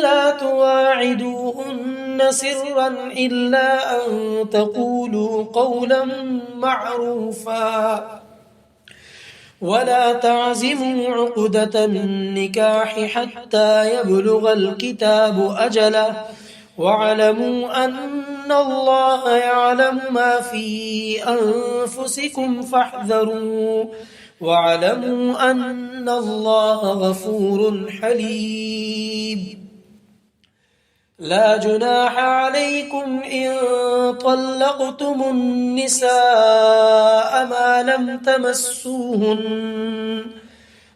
لا تواعدوهن سرا إلا أن تقولوا قولا معروفا ولا تعزموا عقدة النكاح حتى يبلغ الكتاب أجله واعلموا أن الله يعلم ما في أنفسكم فاحذروا واعلموا أن الله غفور حليم لا جناح عليكم إن طلقتم النساء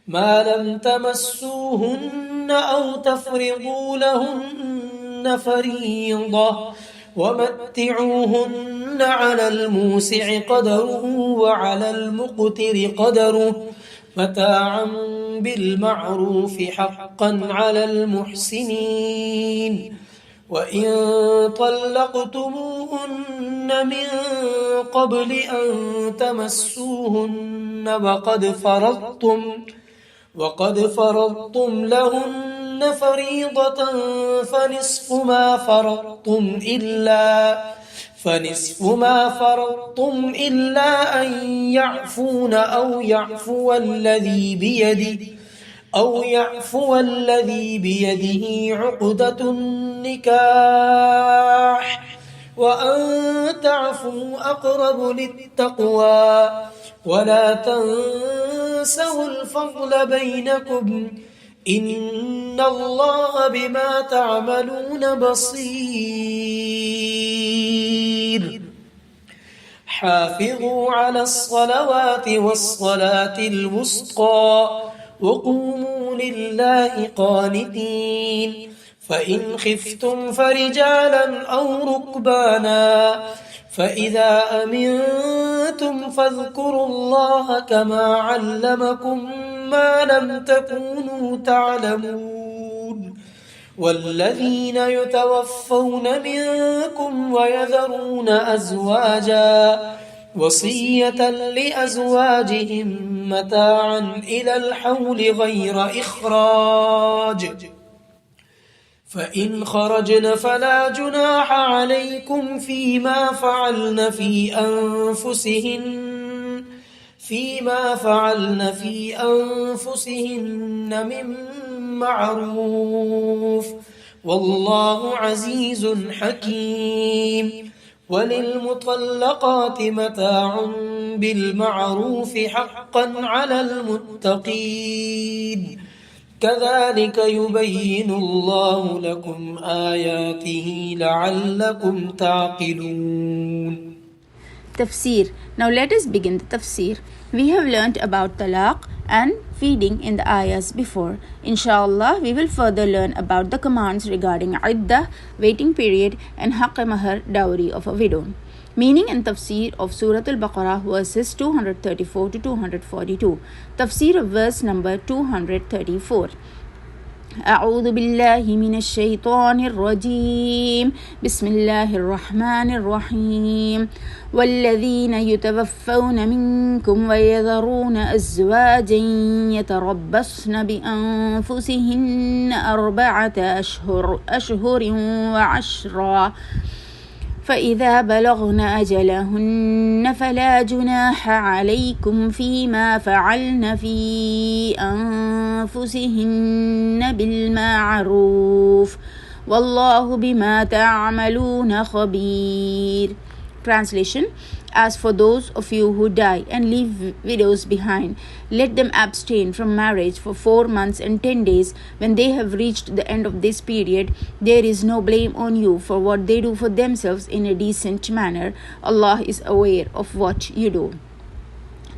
ما لم تمسوهن أو تفرضوا لهن فريضة ومتعوهن على الموسع قدره وعلى المقتر قدره متاعا بالمعروف حقا على المحسنين وإن طلقتموهن من قبل أن تمسوهن وقد فرضتم لهن فريضة فنصف ما فرضتم إلا أن يعفون أو يعفو الذي بيده عقدة النكاح وأن تعفوا أقرب للتقوى ولا تنسوا الفضل بينكم إن الله بما تعملون بصير حافظوا على الصلوات والصلاة الوسطى وقوموا لله قانتين فإن خفتم فرجالا أو ركبانا فإذا أمنتم فاذكروا الله كما علمكم ما لم تكونوا تعلمون والذين يتوفون منكم ويذرون أزواجا وصية لأزواجهم متاعا إلى الحول غير إخراج فإن خرجن فلا جناح عليكم فيما فعلن في أنفسهن من معروف والله عزيز حكيم وللمطلقات متاع بالمعروف حقا على المتقين كذلك يبين الله لكم آياته لعلكم تعقلون. Tafseer. Now let us begin the tafsir. We have learnt about talaq and feeding in the ayahs before. Inshallah, we will further learn about the commands regarding iddah, waiting period, and haqq mahar, dowry of a widow. Meaning and tafsir of Surah Al-Baqarah verses 234 to 242. Tafsir of verse number 234. أعوذ بالله من الشيطان الرجيم بسم الله الرحمن الرحيم والذين يتوفون منكم ويذرون أزواجا يتربصن بأنفسهن 4 أشهر وعشرا فإذا بلغن أجلهن فلا جناح عليكم فيما فعلن في أنفسهن بالمعروف والله بما تعملون خبير. Translation: As for those of you who die and leave widows behind, let them abstain from marriage for 4 months and 10 days. When they have reached the end of this period, there is no blame on you for what they do for themselves in a decent manner. Allah is aware of what you do.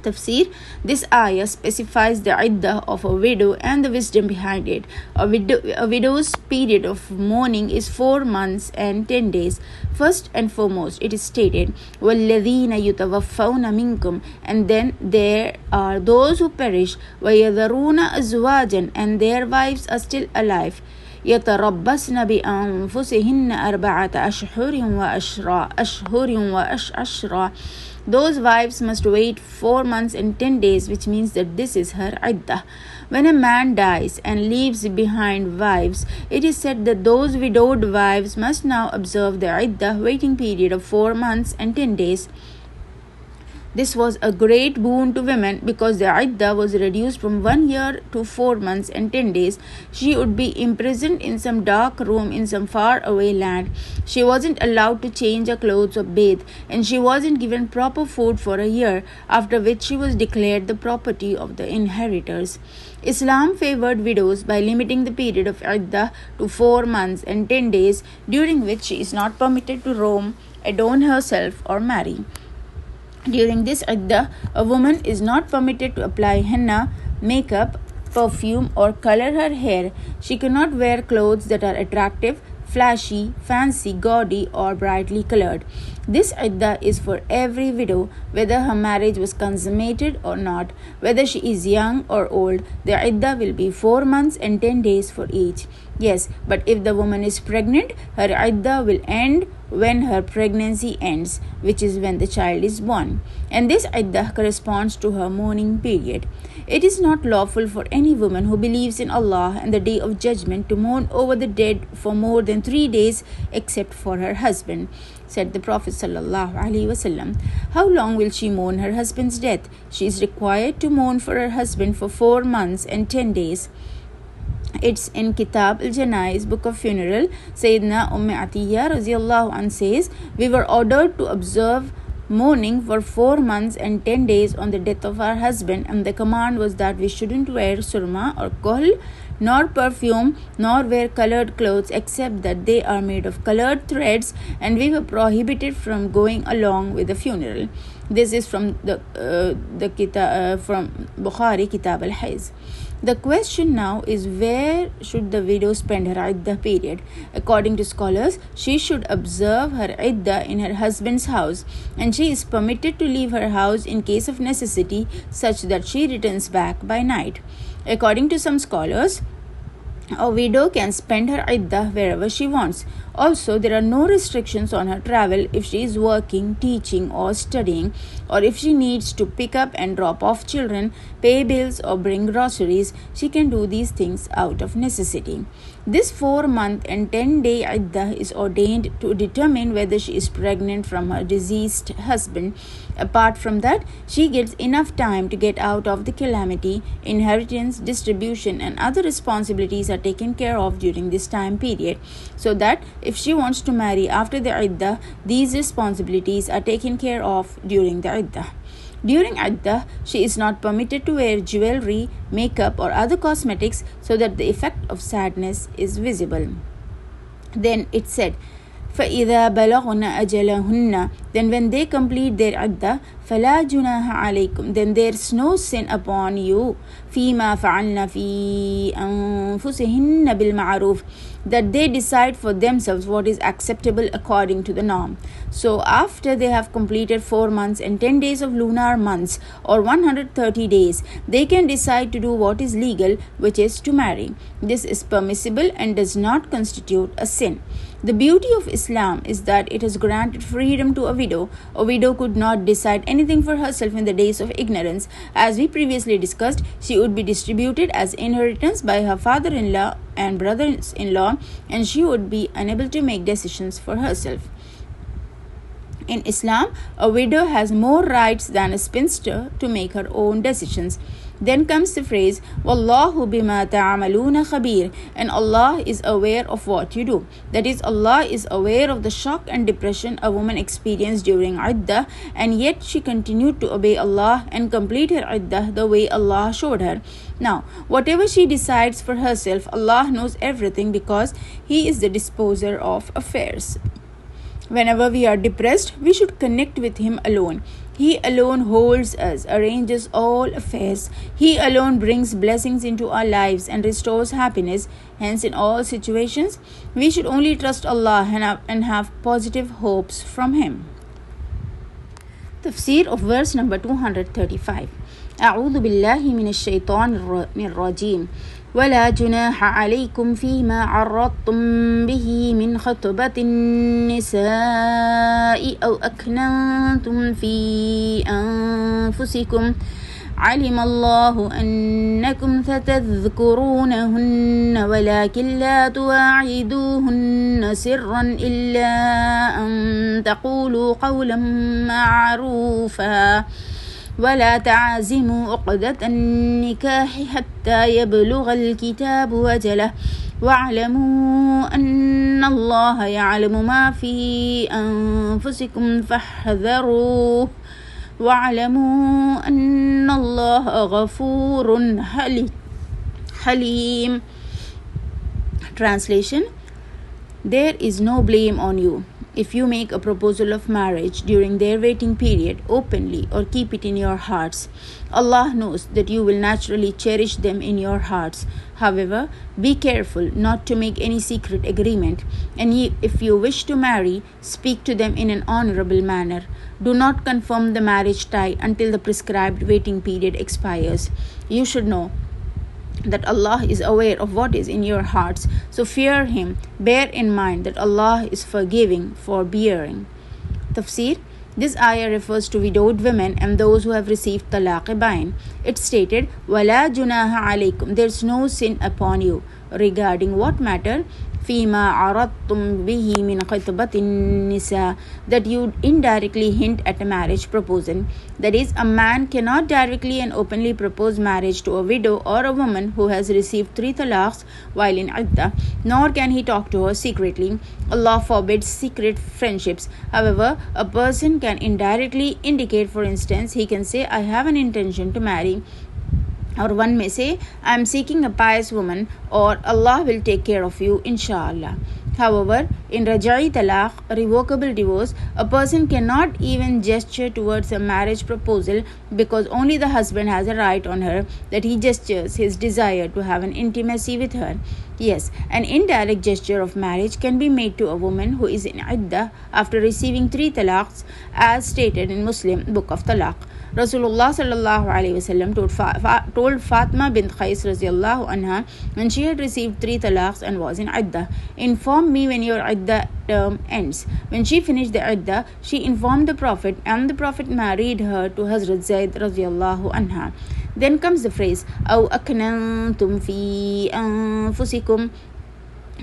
Tafseer: This ayah specifies the iddah of a widow and the wisdom behind it. A widow's period of mourning is 4 months and 10 days. First and foremost, it is stated, وَالَّذِينَ يُتَوَفَّوْنَ مِنْكُمْ, and then there are those who perish, وَيَذَرُونَ أَزْوَاجًا, and their wives are still alive. يتربصن بأنفسهن أربعة أشهر وأشرا. Those wives must wait 4 months and 10 days, which means that this is her iddah. When a man dies and leaves behind wives, it is said that those widowed wives must now observe the iddah waiting period of 4 months and 10 days. This was a great boon to women because the iddah was reduced from 1 year to 4 months and 10 days. She would be imprisoned in some dark room in some far away land. She wasn't allowed to change her clothes or bathe, and she wasn't given proper food for a year, after which she was declared the property of the inheritors. Islam favored widows by limiting the period of iddah to 4 months and 10 days, during which she is not permitted to roam, adorn herself, or marry. During this iddah, a woman is not permitted to apply henna, makeup, perfume, or color her hair. She cannot wear clothes that are attractive, flashy, fancy, gaudy, or brightly colored. This iddah is for every widow, whether her marriage was consummated or not, whether she is young or old. The iddah will be 4 months and 10 days for each. Yes, but if the woman is pregnant, her iddah will end when her pregnancy ends, which is when the child is born, and this iddah corresponds to her mourning period. It is not lawful for any woman who believes in Allah and the Day of Judgment to mourn over the dead for more than 3 days, except for her husband. Said the Prophet ﷺ, how long will she mourn her husband's death? She is required to mourn for her husband for 4 months and 10 days. It's in Kitab al-Janaiz, Book of Funeral. Sayyidina Umme radiyallahu anh says, we were ordered to observe mourning for 4 months and 10 days on the death of our husband, and the command was that we shouldn't wear surma or kohl, nor perfume, nor wear colored clothes, except that they are made of colored threads, and we were prohibited from going along with the funeral. This is from from Bukhari, Kitab al-Hayz. The question now is, where should the widow spend her iddah period? According to scholars, she should observe her iddah in her husband's house, and she is permitted to leave her house in case of necessity, such that she returns back by night. According to some scholars, a widow can spend her iddah wherever she wants. Also, there are no restrictions on her travel if she is working, teaching, or studying, or if she needs to pick up and drop off children, pay bills, or bring groceries. She can do these things out of necessity. This 4-month and 10-day iddah is ordained to determine whether she is pregnant from her deceased husband. Apart from that, she gets enough time to get out of the calamity. Inheritance, distribution, and other responsibilities are taken care of during this time period, so that if she wants to marry after the iddah, these responsibilities are taken care of during the iddah. During iddah, she is not permitted to wear jewelry, makeup, or other cosmetics, so that the effect of sadness is visible. Then it said, فَإِذَا بَلَغْنَ أَجَلَهُنَّ, then when they complete their iddah, فَلَا جُنَاهَ عَلَيْكُمْ, then there is no sin upon you, فِيمَا فَعَلْنَ فِي أَنفُسِهِنَّ بِالْمَعْرُوفِ, that they decide for themselves what is acceptable according to the norm. So after they have completed 4 months and 10 days of lunar months, or 130 days, they can decide to do what is legal, which is to marry. This is permissible and does not constitute a sin. The beauty of Islam is that it has granted freedom to a widow. A widow could not decide anything for herself in the days of ignorance. As we previously discussed, she would be distributed as inheritance by her father-in-law and brothers-in-law, and she would be unable to make decisions for herself. In Islam, a widow has more rights than a spinster to make her own decisions. Then comes the phrase, Wallahu bima ta'amaluna khabir, and Allah is aware of what you do. That is, Allah is aware of the shock and depression a woman experienced during iddah, and yet she continued to obey Allah and complete her iddah the way Allah showed her. Now, whatever she decides for herself, Allah knows everything because He is the disposer of affairs. Whenever we are depressed, we should connect with Him alone. He alone holds us, arranges all affairs. He alone brings blessings into our lives and restores happiness. Hence, in all situations, we should only trust Allah and have positive hopes from Him. Tafseer of verse number 235. أعوذ بالله من الشيطان الرجيم ولا جناح عليكم فيما عرضتم به من خطبة النساء أو أكننتم في أنفسكم علم الله أنكم ستذكرونهن ولكن لا تواعدوهن سرا إلا أن تقولوا قولا معروفا ولا تعازموا عقدة النكاح حتى يبلغ الكتاب أجله واعلموا أن الله يعلم ما في أنفسكم فاحذروه واعلموا أن الله غفور حليم. Translation: There is no blame on you if you make a proposal of marriage during their waiting period openly or keep it in your hearts. Allah knows that you will naturally cherish them in your hearts. However, be careful not to make any secret agreement, and if you wish to marry, speak to them in an honorable manner. Do not confirm the marriage tie until the prescribed waiting period expires. You should know that Allah is aware of what is in your hearts, so fear Him. Bear in mind that Allah is forgiving, forbearing. Tafseer: This ayah refers to widowed women and those who have received talaq-e-bain. It stated, وَلَا جُنَاهَ عَلَيْكُمْ, there is no sin upon you. Regarding what matter? فِيمَا عَرَضْتُمْ بِهِ مِنْ خِطْبَةِ النِّسَاءِ, that you indirectly hint at a marriage proposal. That is, a man cannot directly and openly propose marriage to a widow or a woman who has received 3 talaqs while in iddah, nor can he talk to her secretly. Allah forbids secret friendships. However, a person can indirectly indicate, for instance, he can say, I have an intention to marry. Or one may say, I am seeking a pious woman, or Allah will take care of you, inshallah. However, in Raja'i Talaq, revocable divorce, a person cannot even gesture towards a marriage proposal because only the husband has a right on her, that he gestures his desire to have an intimacy with her. Yes, an indirect gesture of marriage can be made to a woman who is in iddah after receiving 3 talaqs, as stated in Muslim Book of Talaq. Rasulullah sallallahu alaihi wasallam told Fatima bint Qais radiallahu anha when she had received 3 talaqs and was in iddah, inform me when your iddah term ends. When she finished the iddah, she informed the Prophet, and the Prophet married her to Hazrat Zaid radiallahu anha. Then comes the phrase, أَوْ أَكْنَنْتُمْ فِي أَنفُسِكُمْ,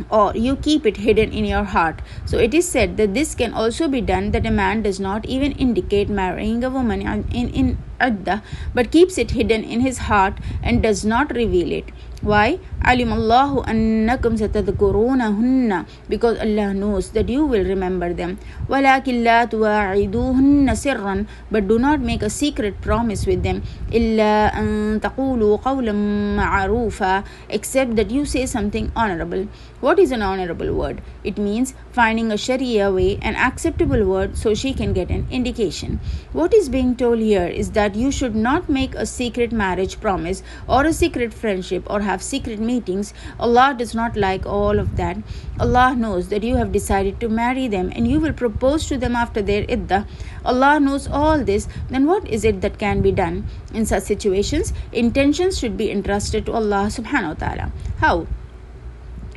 or you keep it hidden in your heart. So it is said that this can also be done, that a man does not even indicate marrying a woman in iddah, but keeps it hidden in his heart and does not reveal it. Why? عَلِمَ اللَّهُ أَنَّكُمْ سَتَذْكُرُونَهُنَّ, because Allah knows that you will remember them. وَلَكِنْ لَا تُوَاعِدُوهُنَّ سِرًّا, but do not make a secret promise with them. إِلَّا أَن تَقُولُوا قَوْلًا مَعْرُوفًا, except that you say something honorable. What is an honorable word? It means finding a Sharia way, an acceptable word, so she can get an indication. What is being told here is that you should not make a secret marriage promise or a secret friendship or have secret meetings. Allah does not like all of that. Allah knows that you have decided to marry them and you will propose to them after their iddah. Allah knows all this. Then what is it that can be done? In such situations, intentions should be entrusted to Allah subhanahu wa ta'ala. How?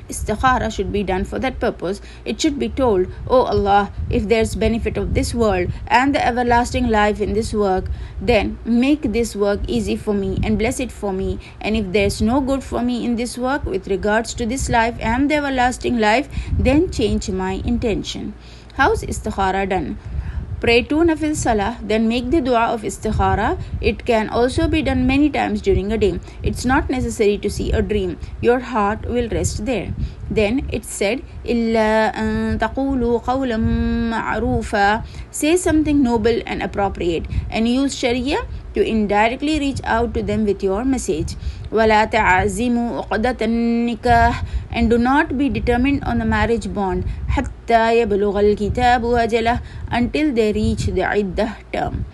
Istikhara should be done for that purpose. It should be told, Oh Allah, if there's benefit of this world and the everlasting life in this work, then make this work easy for me and bless it for me. And if there's no good for me in this work with regards to this life and the everlasting life, then change my intention. How is istikhara done? Pray 2 nafil salah, then make the dua of istikhara. It can also be done many times during a day. It's not necessary to see a dream. Your heart will rest there. Then it said, إِلَّا أَن تَقُولُوا قَوْلًا مَعْرُوفًا. Say something noble and appropriate, and use Sharia to indirectly reach out to them with your message. وَلَا تَعْزِمُوا عُقْدَةَ النِّكَاحِ. And do not be determined on the marriage bond حَتَّى يَبْلُغَ الْكِتَابُ أَجَلَهُ, until they reach the iddah term.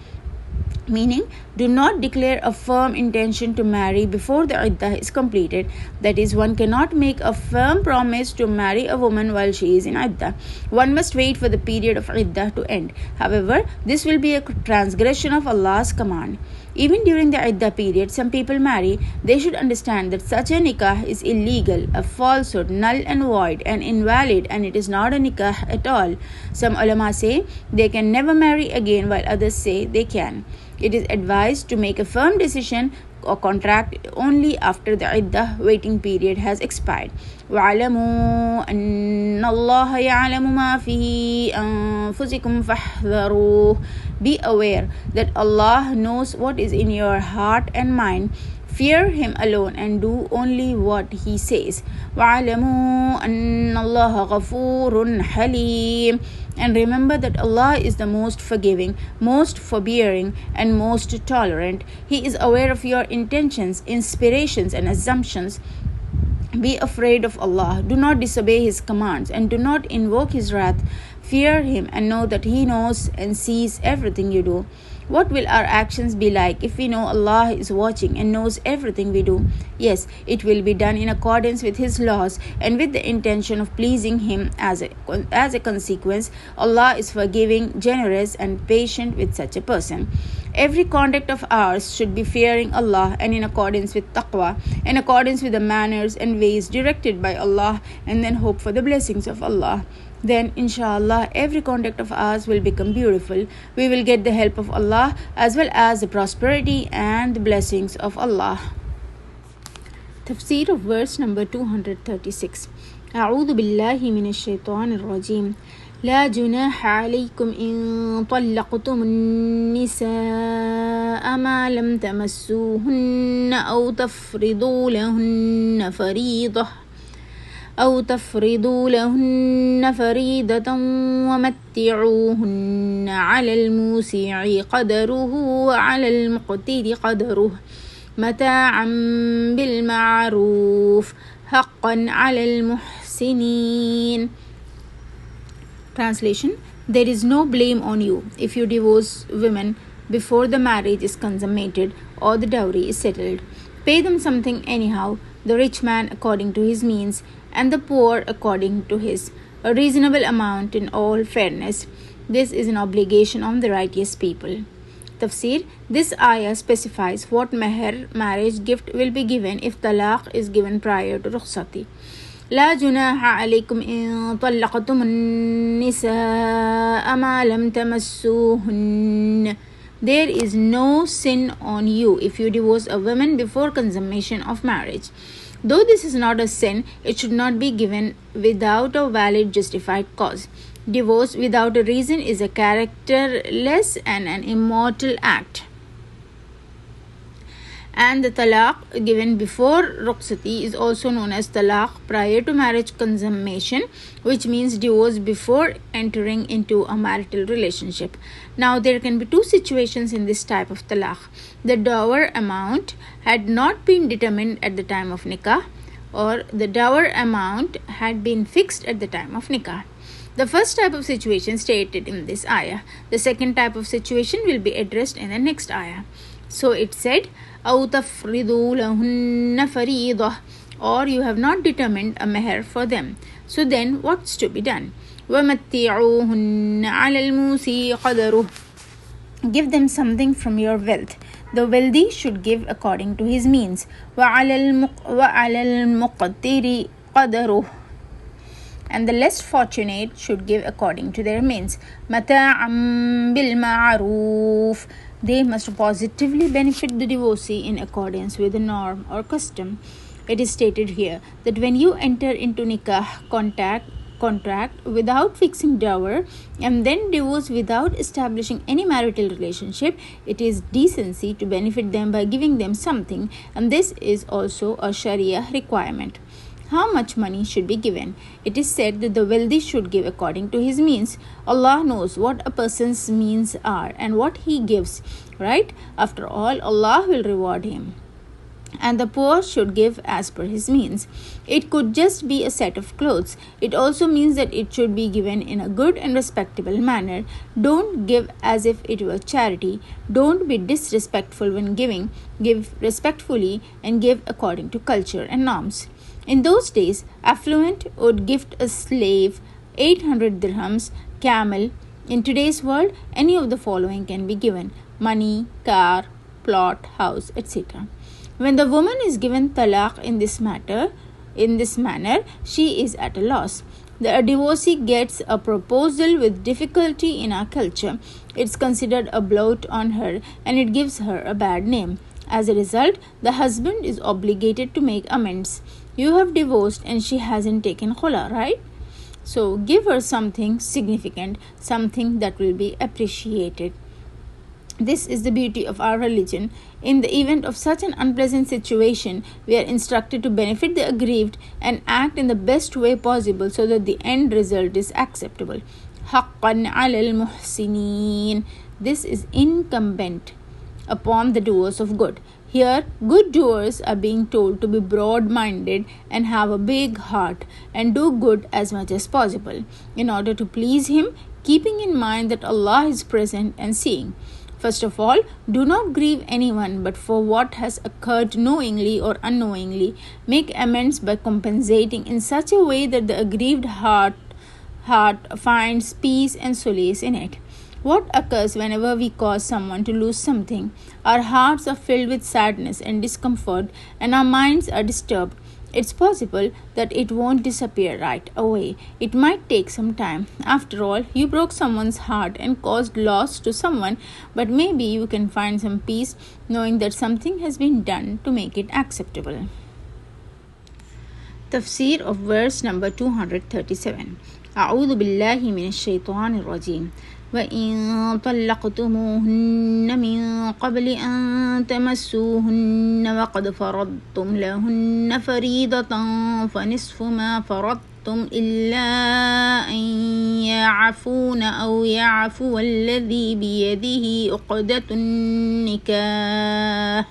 Meaning, do not declare a firm intention to marry before the iddah is completed. That is, one cannot make a firm promise to marry a woman while she is in iddah. One must wait for the period of iddah to end. However, this will be a transgression of Allah's command. Even during the iddah period, some people marry. They should understand that such a nikah is illegal, a falsehood, null and void, and invalid, and it is not a nikah at all. Some ulama say they can never marry again, while others say they can. It is advised to make a firm decision or contract only after the iddah waiting period has expired. وَاعْلَمُوا أَنَّ اللَّهَ يَعْلَمُ مَا فِي أَنفُسِكُمْ فَاحْذَرُوهُ. Be aware that Allah knows what is in your heart and mind. Fear Him alone and do only what He says. وَاعْلَمُوا أَنَّ اللَّهَ غَفُورٌ حَلِيمٌ. And remember that Allah is the most forgiving, most forbearing, and most tolerant. He is aware of your intentions, inspirations, and assumptions. Be afraid of Allah. Do not disobey His commands and do not invoke His wrath. Fear Him and know that He knows and sees everything you do. What will our actions be like if we know Allah is watching and knows everything we do? Yes, it will be done in accordance with His laws and with the intention of pleasing Him. As a consequence, Allah is forgiving, generous, and patient with such a person. Every conduct of ours should be fearing Allah and in accordance with taqwa, in accordance with the manners and ways directed by Allah, and then hope for the blessings of Allah. Then, inshallah, every conduct of ours will become beautiful. We will get the help of Allah as well as the prosperity and the blessings of Allah. Tafseer of verse number 236. أعوذ بالله من الشيطان الرجيم. لا جناح عليكم إن طلقتم النساء ما لم تمسوهن أو تفرضوا لهن فريضة ومتعوهن على الموسع قدره وعلى المقتر قدره متاعا بالمعروف حقا على المحسنين. Translation: There is no blame on you if you divorce women before the marriage is consummated or the dowry is settled. Pay them something anyhow, the rich man according to his means, and the poor according to his, a reasonable amount in all fairness. This is an obligation on the righteous people. Tafseer: This ayah specifies what meher, marriage gift, will be given if talaq is given prior to rukhsati. لا جناح عليكم إن طلقتم النساء ما لم تمسوهن. There is no sin on you if you divorce a woman before consummation of marriage. Though this is not a sin, it should not be given without a valid justified cause. Divorce without a reason is a characterless and an immoral act. And the talaq given before rukhsati is also known as talaq prior to marriage consummation, which means divorce before entering into a marital relationship. Now, there can be two situations in this type of talaq. The dower amount had not been determined at the time of nikah, or the dower amount had been fixed at the time of nikah. The first type of situation stated in this ayah. The second type of situation will be addressed in the next ayah. So it said, أَوْ تَفْرِضُوا لَهُنَّ فَرِيضَةً, or you have not determined a meher for them. So then what's to be done? وَمَتِّعُوهُنَّ عَلَى الْمُوسِي قَدَرُهُ. Give them something from your wealth. The wealthy should give according to his means. وَعَلَى الْمُقْتِرِ قَدَرُهُ. And the less fortunate should give according to their means. مَتَاعًا بِالْمَعْرُوفِ. They must positively benefit the divorcee in accordance with the norm or custom. It is stated here that when you enter into nikah contract without fixing dower and then divorce without establishing any marital relationship, it is decency to benefit them by giving them something, and this is also a Sharia requirement. How much money should be given? It is said that the wealthy should give according to his means. Allah knows what a person's means are and what he gives, right? After all, Allah will reward him. And the poor should give as per his means. It could just be a set of clothes. It also means that it should be given in a good and respectable manner. Don't give as if it were charity. Don't be disrespectful when giving. Give respectfully and give according to culture and norms. In those days, affluent would gift a slave 800 dirhams, camel. In today's world, any of the following can be given: money, car, plot, house, etc. When the woman is given talaq in this manner, she is at a loss. The divorcee gets a proposal with difficulty in our culture. It's considered a blot on her and it gives her a bad name. As a result, the husband is obligated to make amends. You have divorced and she hasn't taken khula, right? So give her something significant, something that will be appreciated. This is the beauty of our religion. In the event of such an unpleasant situation, we are instructed to benefit the aggrieved and act in the best way possible so that the end result is acceptable. حَقًّا عَلَى الْمُحْسِنِينَ. This is incumbent upon the doers of good. Here, good doers are being told to be broad-minded and have a big heart and do good as much as possible in order to please Him, keeping in mind that Allah is present and seeing. First of all, do not grieve anyone but for what has occurred knowingly or unknowingly. Make amends by compensating in such a way that the aggrieved heart finds peace and solace in it. What occurs whenever we cause someone to lose something? Our hearts are filled with sadness and discomfort, and our minds are disturbed. It's possible that it won't disappear right away. It might take some time. After all, you broke someone's heart and caused loss to someone, but maybe you can find some peace knowing that something has been done to make it acceptable. Tafseer of verse number 237. أعوذ بالله من الشيطان الرجيم. وإن طلقتموهن من قبل أن تمسوهن وقد فرضتم لهن فريضة فنصف ما فرضتم إلا أن يعفون أو يعفو الذي بيده عقدة النكاح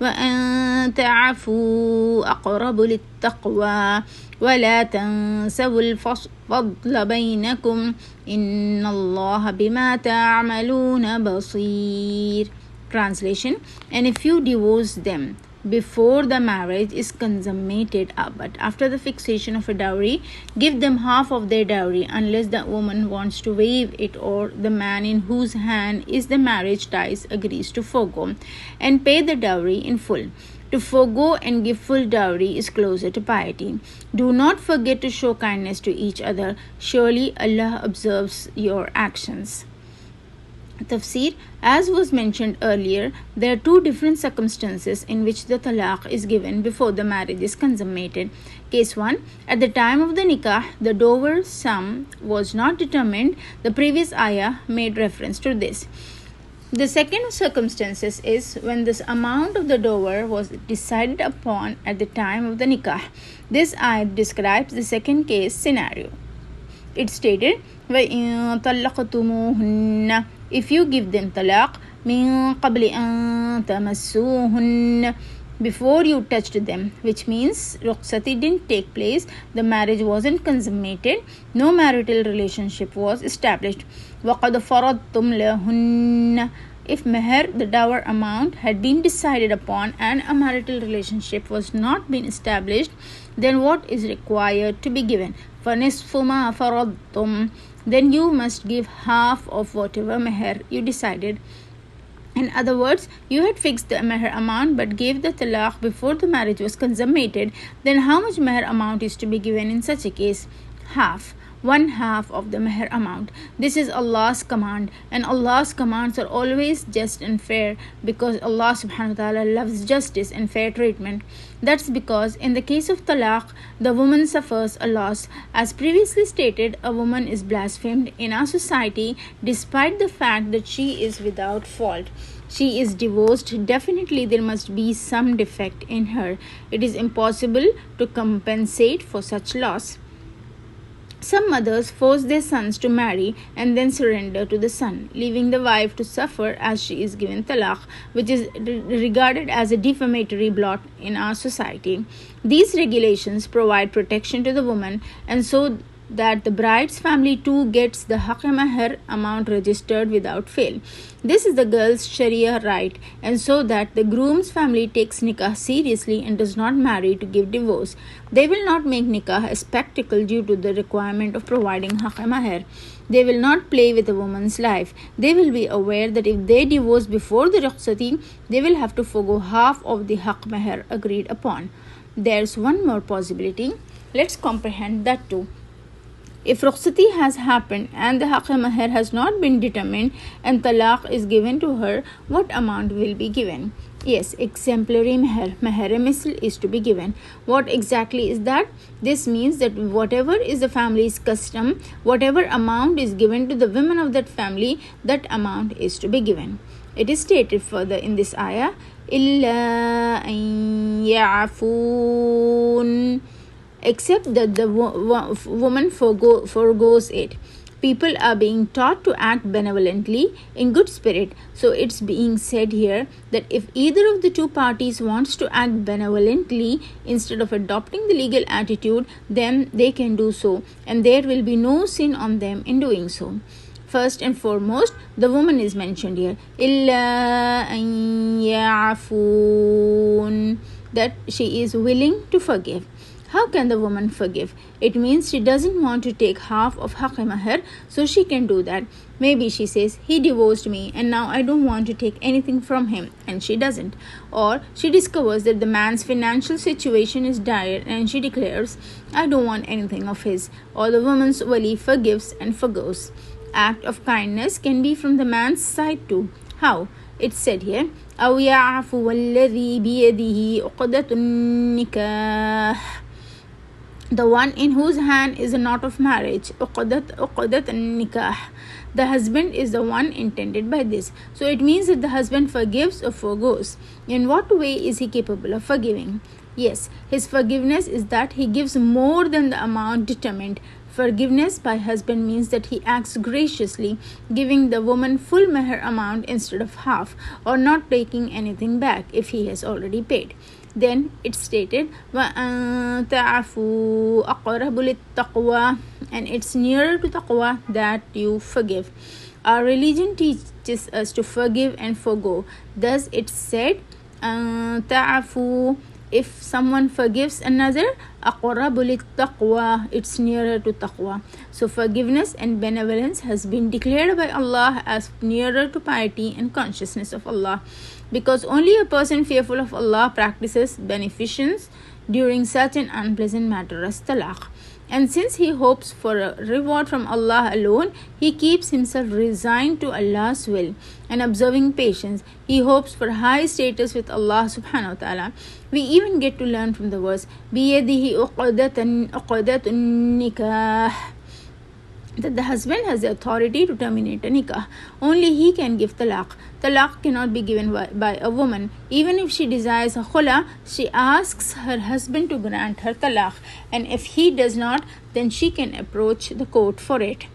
وأن تعفوا أقرب للتقوى ولا تنسوا الفضل بينكم إن الله بما تعملون بصير. Translation: And if you divorce them before the marriage is consummated, but after the fixation of a dowry, give them half of their dowry unless the woman wants to waive it or the man in whose hand is the marriage ties agrees to forego, and pay the dowry in full. To forego and give full dowry is closer to piety. Do not forget to show kindness to each other. Surely Allah observes your actions. Tafseer: As was mentioned earlier, there are two different circumstances in which the talaq is given before the marriage is consummated. Case 1. At the time of the nikah, the dower sum was not determined. The previous ayah made reference to this. The second circumstances is when this amount of the dower was decided upon at the time of the nikah. This ayat describes the second case scenario. It stated, وَإِن طَلَّقْتُمُوهُنَّ, if you give them talaq, مِن قَبْلِ أَن تَمَسُّوهُنَّ, before you touched them, which means rukhsati didn't take place, the marriage wasn't consummated, no marital relationship was established. وَقَدْ فَرَضْتُمْ لَهُنَّ, if meher, the dower amount, had been decided upon and a marital relationship was not been established, then what is required to be given? فَنِصْفُ مَا فَرَضْتُمْ, then you must give half of whatever meher you decided. In other words, you had fixed the meher amount but gave the talaq before the marriage was consummated. Then how much meher amount is to be given in such a case? Half. 1/2 of the meher amount. This is Allah's command, and Allah's commands are always just and fair because Allah subhanahu wa ta'ala loves justice and fair treatment. That's because in the case of talaq, the woman suffers a loss. As previously stated, a woman is blasphemed in our society despite the fact that she is without fault. She is divorced. Definitely there must be some defect in her. It is impossible to compensate for such loss. Some mothers force their sons to marry and then surrender to the son, leaving the wife to suffer as she is given talaq, which is regarded as a defamatory blot in our society. These regulations provide protection to the woman, and so that the bride's family too gets the haqq mahr amount registered without fail. This is the girl's Sharia right, and so that the groom's family takes nikah seriously and does not marry to give divorce. They will not make nikah a spectacle due to the requirement of providing haqq mahr. They will not play with a woman's life. They will be aware that if they divorce before the rukhsati, they will have to forgo half of the haqq mahr agreed upon. There's one more possibility. Let's comprehend that too. If rukhsati has happened and the haqq mahr has not been determined and talaq is given to her, what amount will be given? Yes, exemplary meher, meher-e-misl is to be given. What exactly is that? This means that whatever is the family's custom, whatever amount is given to the women of that family, that amount is to be given. It is stated further in this ayah, إِلَّا أَن يَعْفُونَ, except that the woman forgoes it. People are being taught to act benevolently in good spirit. So it's being said here that if either of the two parties wants to act benevolently instead of adopting the legal attitude, then they can do so, and there will be no sin on them in doing so. First and foremost, the woman is mentioned here. إِلَّا أَن يَعْفُونَ, that she is willing to forgive. How can the woman forgive? It means she doesn't want to take half of haqq mahr, so she can do that. Maybe she says, he divorced me and now I don't want to take anything from him, and she doesn't. Or she discovers that the man's financial situation is dire and she declares, I don't want anything of his. Or the woman's wali forgives and forgoes. Act of kindness can be from the man's side too. How? It's said here, أَوْ يَعْفُوَ الَّذِي بِيَدِهِ عُقْدَةُ النِّكَاحِ, the one in whose hand is a knot of marriage, uqdat nikah. The husband is the one intended by this. So it means that the husband forgives or forgoes. In what way is he capable of forgiving? Yes, his forgiveness is that he gives more than the amount determined. Forgiveness by husband means that he acts graciously, giving the woman full meher amount instead of half, or not taking anything back if he has already paid. Then it's stated, وَأَن تَعْفُوا أَقْرَبُ لِلتَّقْوَى, and it's nearer to taqwa that you forgive. Our religion teaches us to forgive and forgo. Thus it said, تَعْفُوا, if someone forgives another, أَقْرَبُ لِلتَّقْوَى, it's nearer to taqwa. So forgiveness and benevolence has been declared by Allah as nearer to piety and consciousness of Allah, because only a person fearful of Allah practices beneficence during such an unpleasant matter as talaq. And since he hopes for a reward from Allah alone, he keeps himself resigned to Allah's will and observing patience. He hopes for high status with Allah subhanahu wa ta'ala. We even get to learn from the verse, بِيَدِهِ عُقْدَةٌ nikah, that the husband has the authority to terminate a nikah. Only he can give talaq. Talaq cannot be given by a woman. Even if she desires a khula, she asks her husband to grant her talaq, and if he does not, then she can approach the court for it.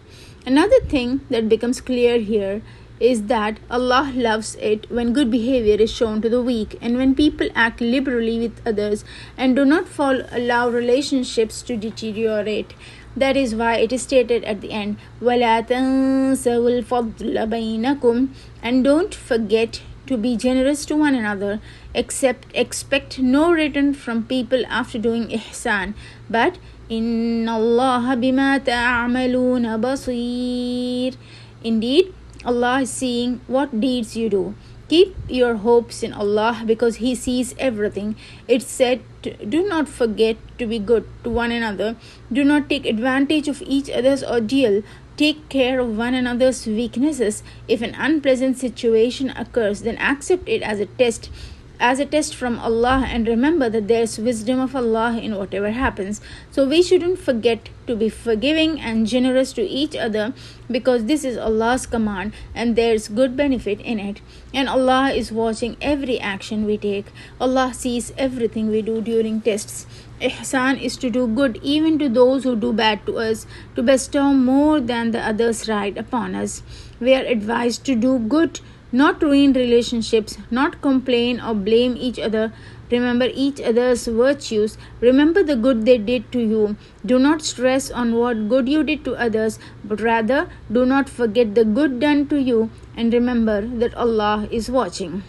Another thing that becomes clear here is that Allah loves it when good behavior is shown to the weak, and when people act liberally with others and do not allow relationships to deteriorate. That is why it is stated at the end, وَلَا تَنْسَوُا الْفَضْلَ بَيْنَكُمْ, and don't forget to be generous to one another, expect no return from people after doing ihsan, but إِنَّ اللَّهَ بِمَا تَعْمَلُونَ بَصِيرٌ, indeed Allah is seeing what deeds you do. Keep your hopes in Allah because He sees everything. It's said, do not forget to be good to one another. Do not take advantage of each other's ordeal. Take care of one another's weaknesses. If an unpleasant situation occurs, then accept it as a test from Allah, and remember that there is wisdom of Allah in whatever happens. So we shouldn't forget to be forgiving and generous to each other because this is Allah's command and there's good benefit in it. And Allah is watching every action we take. Allah sees everything we do during tests. Ihsan is to do good even to those who do bad to us, to bestow more than the others right upon us. We are advised to do good, not ruin relationships, not complain or blame each other. Remember each other's virtues. Remember the good they did to you. Do not stress on what good you did to others, but rather do not forget the good done to you, and remember that Allah is watching.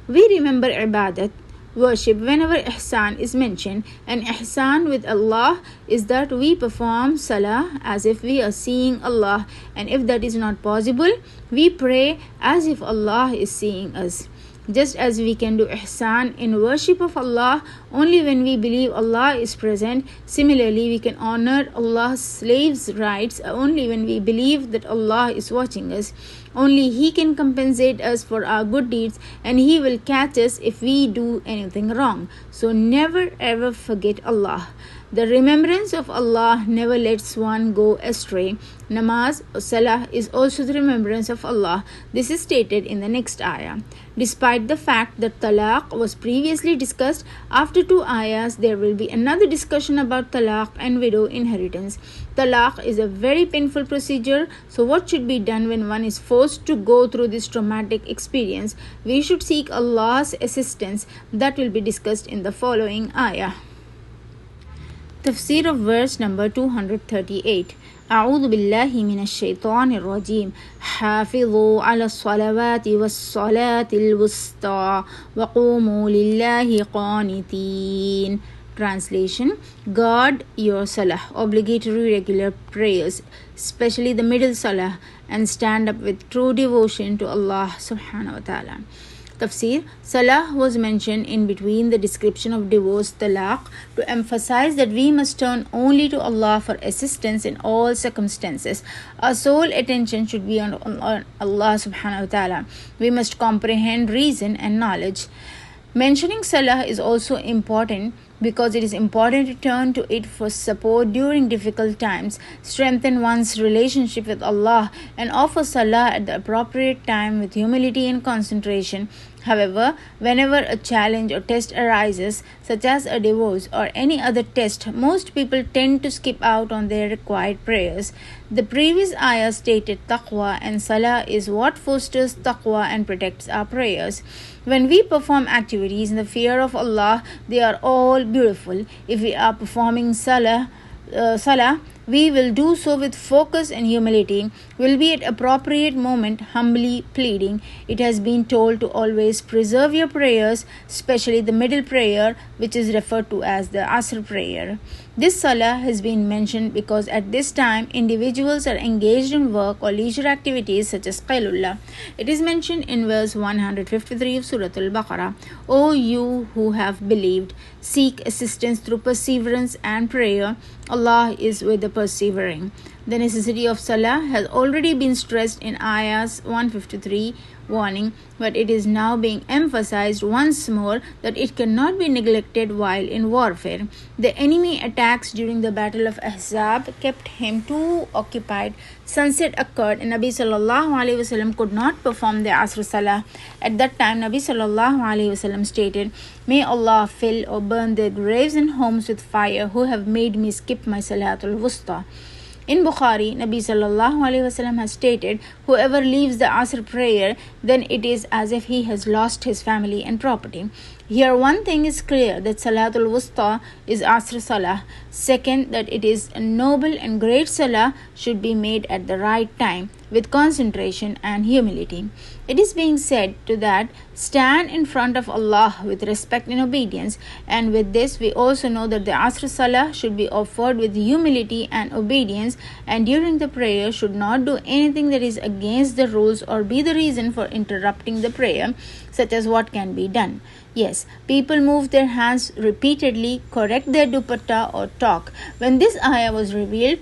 We remember ibadat, worship, whenever ihsan is mentioned, and ihsan with Allah is that we perform salah as if we are seeing Allah, and if that is not possible, we pray as if Allah is seeing us. Just as we can do ihsan in worship of Allah only when we believe Allah is present, similarly we can honor Allah's slaves' rights only when we believe that Allah is watching us. Only He can compensate us for our good deeds, and He will catch us if we do anything wrong. So never ever forget Allah. The remembrance of Allah never lets one go astray. Namaz or salah is also the remembrance of Allah. This is stated in the next ayah. Despite the fact that talaq was previously discussed, after 2 ayahs there will be another discussion about talaq and widow inheritance. Talaq is a very painful procedure, so what should be done when one is forced to go through this traumatic experience? We should seek Allah's assistance. That will be discussed in the following ayah. Tafseer of verse number 238. أعوذ بالله من الشيطان الرجيم حافظوا على الصلوات والصلاة الوسطى وقوموا لله قانتين. Translation: guard your salah, obligatory regular prayers, especially the middle salah, and stand up with true devotion to Allah subhanahu wa ta'ala. Tafseer: salah was mentioned in between the description of divorce, talaq, to emphasize that we must turn only to Allah for assistance in all circumstances. Our sole attention should be on Allah subhanahu wa ta'ala. We must comprehend reason and knowledge. Mentioning salah is also important because it is important to turn to it for support during difficult times, strengthen one's relationship with Allah, and offer salah at the appropriate time with humility and concentration. However, whenever a challenge or test arises, such as a divorce or any other test, most people tend to skip out on their required prayers. The previous ayah stated taqwa, and salah is what fosters taqwa and protects our prayers. When we perform activities in the fear of Allah, they are all beautiful. If we are performing salah, we will do so with focus and humility. Will be at appropriate moment humbly pleading. It has been told to always preserve your prayers, especially the middle prayer, which is referred to as the Asr prayer. This salah has been mentioned because at this time individuals are engaged in work or leisure activities such as qailullah. It is mentioned in verse 153 of Surah Al-Baqarah. O you who have believed, seek assistance through perseverance and prayer. Allah is with the persevering. The necessity of salah has already been stressed in ayahs 153 warning, but it is now being emphasized once more that it cannot be neglected while in warfare. The enemy attacks during the battle of Ahzab kept him too occupied. Sunset occurred and Nabi sallallahu alaihi wasallam could not perform the Asr Salah. At that time, Nabi sallallahu alaihi wasallam stated, "May Allah fill or burn their graves and homes with fire who have made me skip my Salatul Wusta." In Bukhari, Nabi sallallahu alaihi wasallam has stated, whoever leaves the Asr prayer, then it is as if he has lost his family and property. Here one thing is clear, that Salatul Wusta is Asr Salah. Second, that it is a noble and great Salah should be made at the right time with concentration and humility. It is being said to that, stand in front of Allah with respect and obedience, and with this we also know that the Asr Salah should be offered with humility and obedience, and during the prayer should not do anything that is against the rules or be the reason for interrupting the prayer, such as what can be done. Yes, people move their hands repeatedly, correct their dupatta or talk. When this ayah was revealed,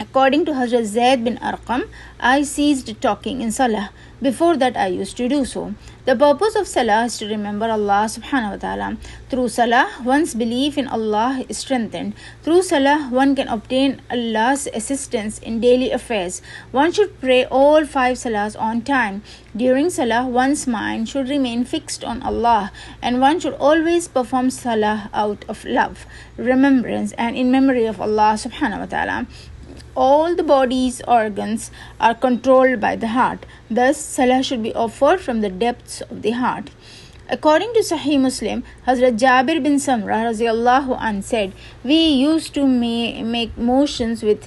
according to Hazrat Zaid bin Arqam, I ceased talking in Salah. Before that I used to do so. The purpose of Salah is to remember Allah subhanahu wa ta'ala. Through Salah, one's belief in Allah is strengthened. Through Salah, one can obtain Allah's assistance in daily affairs. One should pray all 5 Salahs on time. During Salah, one's mind should remain fixed on Allah, and one should always perform Salah out of love, remembrance, and in memory of Allah subhanahu wa ta'ala. All the body's organs are controlled by the heart. Thus, Salah should be offered from the depths of the heart. According to Sahih Muslim, Hazrat Jabir bin Samra radiallahu anh said, we used to make motions with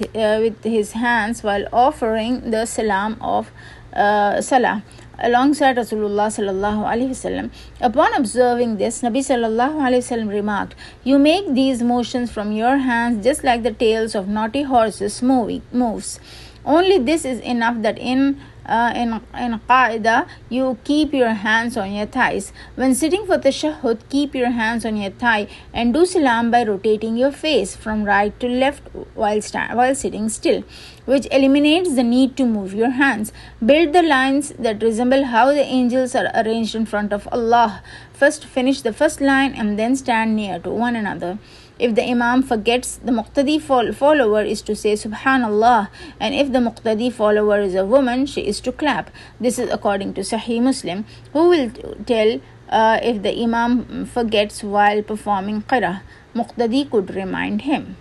his hands while offering the salam of Salah alongside Rasulullah sallallahu alaihi wasallam. Upon observing this, Nabi sallallahu alaihi wasallam remarked, you make these motions from your hands just like the tails of naughty horses moves. Only this is enough, that in qaida you keep your hands on your thighs. When sitting for tashahhud, keep your hands on your thigh and do salam by rotating your face from right to left while sitting still, which eliminates the need to move your hands. Build the lines that resemble how the angels are arranged in front of Allah. First finish the first line and then stand near to one another. If the Imam forgets, the Muqtadi follower is to say Subhanallah, and if the Muqtadi follower is a woman, she is to clap. This is according to Sahih Muslim. Who will tell if the Imam forgets while performing Qira'ah? Muqtadi could remind him.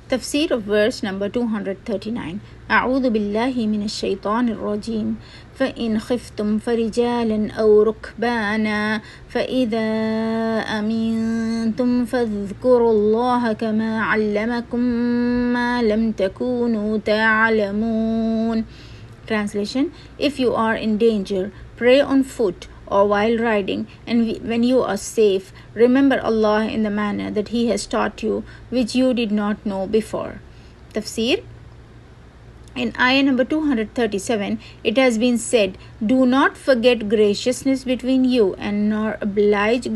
Tafseer of verse number 239. أعوذ بالله من الشيطان الرجيم فإن خفتم فرجالا أو ركبانا فإذا أمنتم فاذكروا الله كما علمكم ما لم تكونوا تعلمون. Translation: If you are in danger, pray on foot or while riding, and when you are safe, remember Allah in the manner that He has taught you, which you did not know before. Tafseer. In ayah number 237, it has been said, do not forget graciousness between you, and nor oblige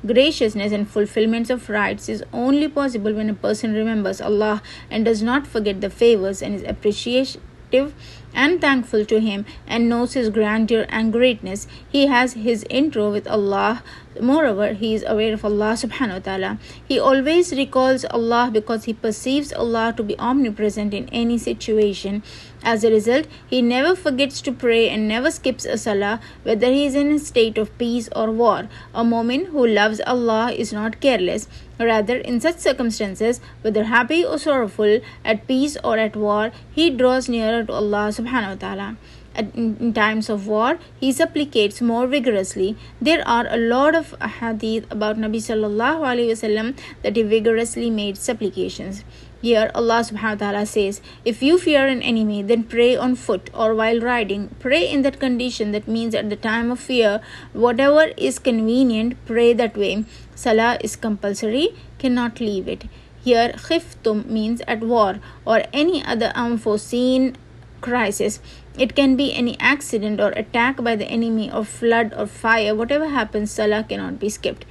graciousness and fulfillments of rights is only possible when a person remembers Allah and does not forget the favors and is appreciative and thankful to Him and knows His grandeur and greatness. He has his intro with Allah. Moreover, he is aware of Allah subhanahu wa ta'ala. He always recalls Allah because he perceives Allah to be omnipresent in any situation. As a result, he never forgets to pray and never skips a salah, whether he is in a state of peace or war. A mu'min who loves Allah is not careless. Rather, in such circumstances, whether happy or sorrowful, at peace or at war, he draws nearer to Allah subhanahu wa ta'ala. In times of war, he supplicates more vigorously. There are a lot of hadith about Nabi sallallahu alaihi wasallam that he vigorously made supplications. Here Allah subhanahu wa ta'ala says, if you fear an enemy, then pray on foot or while riding. Pray in that condition. That means at the time of fear, whatever is convenient, pray that way. Salah is compulsory, cannot leave it. Here khiftum means at war or any other unforeseen crisis. It can be any accident or attack by the enemy or flood or fire. Whatever happens, salah cannot be skipped.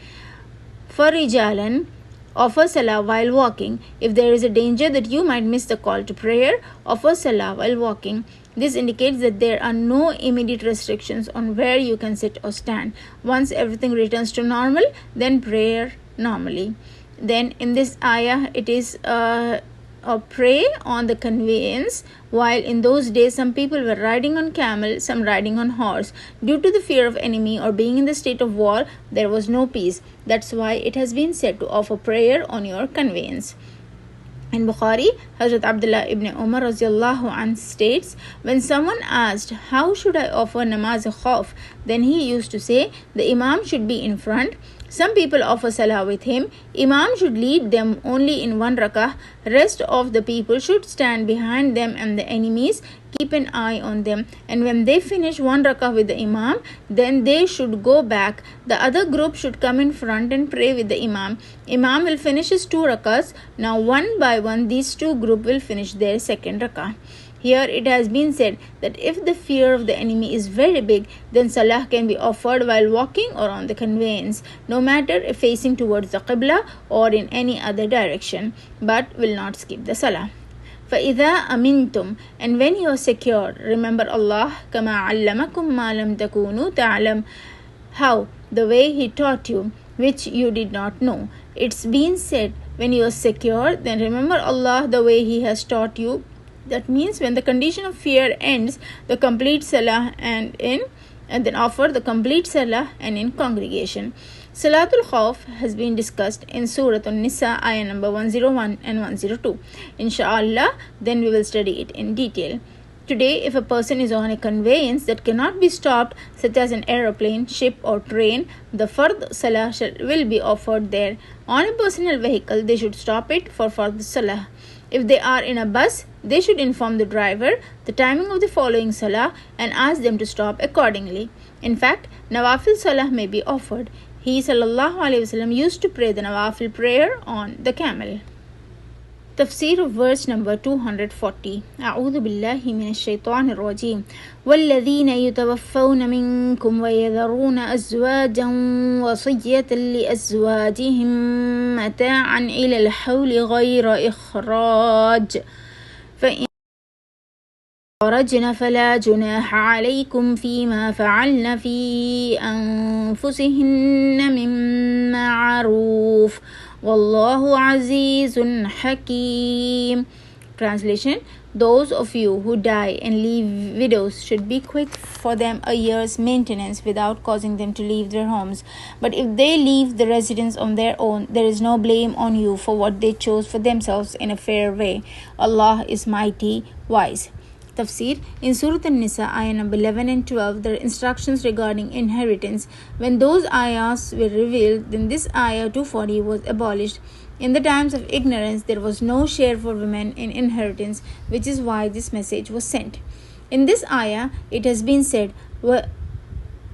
For rijalan, offer salah while walking. If there is a danger that you might miss the call to prayer, offer salah while walking. This indicates that there are no immediate restrictions on where you can sit or stand. Once everything returns to normal, then prayer normally. Then in this ayah, it is pray on the conveyance, while in those days some people were riding on camel, some riding on horse. Due to the fear of enemy or being in the state of war, there was no peace. That's why it has been said to offer prayer on your conveyance. In Bukhari, Hazrat Abdullah ibn Umar radiallahu anh states, when someone asked, how should I offer namaz khawf, then he used to say, the imam should be in front. Some people offer salah with him. Imam should lead them only in one rakah. Rest of the people should stand behind them and the enemies keep an eye on them. And when they finish one rakah with the imam, then they should go back. The other group should come in front and pray with the imam. Imam will finish his two rakahs. Now one by one these two groups will finish their second rakah. Here it has been said that if the fear of the enemy is very big, then salah can be offered while walking or on the conveyance, no matter if facing towards the qibla or in any other direction, but will not skip the salah. فَإِذَا أَمِنْتُمْ, and when you are secure, remember Allah, كَمَا عَلَّمَكُمْ مَا لَمْ تَكُونُوا تَعْلَمْ, how, the way He taught you, which you did not know. It's been said, when you are secure, then remember Allah the way He has taught you. That means when the condition of fear ends, the complete salah and then offer the complete salah and in congregation. Salatul Khawf has been discussed in Surah An-Nisa, ayah number 101 and 102. Inshallah, then we will study it in detail. Today, if a person is on a conveyance that cannot be stopped, such as an aeroplane, ship or train, the fard salah will be offered there. On a personal vehicle, they should stop it for fard salah. If they are in a bus, they should inform the driver the timing of the following salah and ask them to stop accordingly. In fact, nawafil salah may be offered. He sallallahu alaihi wasallam used to pray the nawafil prayer on the camel. Tafseer of verse number 240. أعوذ بالله من الشيطان الرجيم. والذين يتوفون منكم ويذرون أزواجا وصية لأزواجهم متاعا إلى الحول غير إخراج فإن خرجن فلا جناح عليكم فيما فعلن في أنفسهن من معروف والله عزيز حكيم. Translation: those of you who die and leave widows should be quick for them a year's maintenance without causing them to leave their homes. But if they leave the residence on their own, there is no blame on you for what they chose for themselves in a fair way. Allah is mighty, wise. Tafseer: in Surah An-Nisa, ayah number 11 and 12, there are instructions regarding inheritance. When those ayahs were revealed, then this ayah 240 was abolished. In the times of ignorance, there was no share for women in inheritance, which is why this message was sent. In this ayah, it has been said, وَالَّذِينَ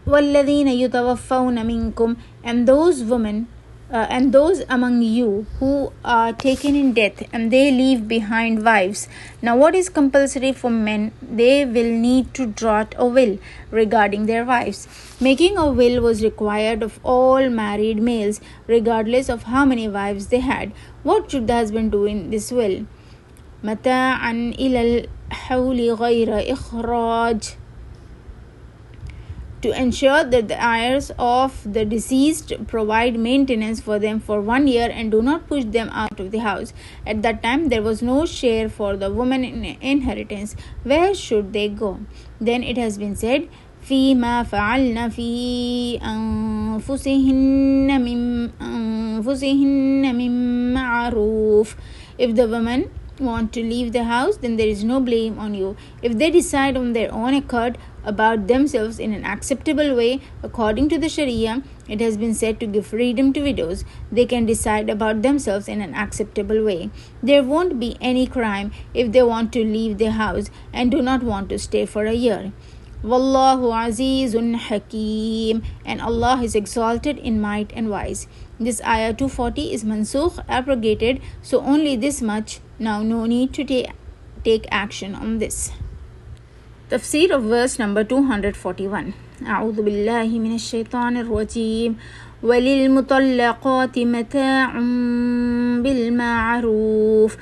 يُتَوَفَّوْنَ مِنْكُمْ, and those women and those among you who are taken in death and they leave behind wives. Now what is compulsory for men? They will need to draw a will regarding their wives. Making a will was required of all married males, regardless of how many wives they had. What should the husband do in this will? مَتَاعًا إِلَى الْحَوْلِ غَيْرَ إِخْرَاجٍ, to ensure that the heirs of the deceased provide maintenance for them for 1 year and do not push them out of the house. At that time, there was no share for the woman in inheritance. Where should they go? Then it has been said, فيما فعلن في أنفسهن من معروف. If the women want to leave the house, then there is no blame on you. If they decide on their own accord about themselves in an acceptable way, according to the Sharia, it has been said to give freedom to widows. They can decide about themselves in an acceptable way. There won't be any crime if they want to leave their house and do not want to stay for a year. Wallahu Azizun Hakim, and Allah is exalted in might and wise. This ayah 240 is mansukh, abrogated, so only this much. Now no need to take action on this. Tafseer of verse number 241. أعوذ بالله من الشيطان الرجيم. وَلِلْمُطَلَّقَاتِ مَتَاعٌ بِالْمَعْرُوفِ.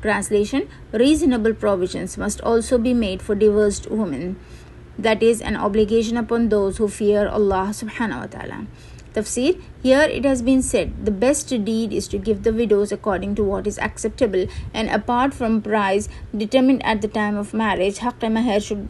Translation: reasonable provisions must also be made for divorced women. That is an obligation upon those who fear Allah subhanahu wa ta'ala. Tafseer: here it has been said, the best deed is to give the widows according to what is acceptable, and apart from price determined at the time of marriage, haqq mahr should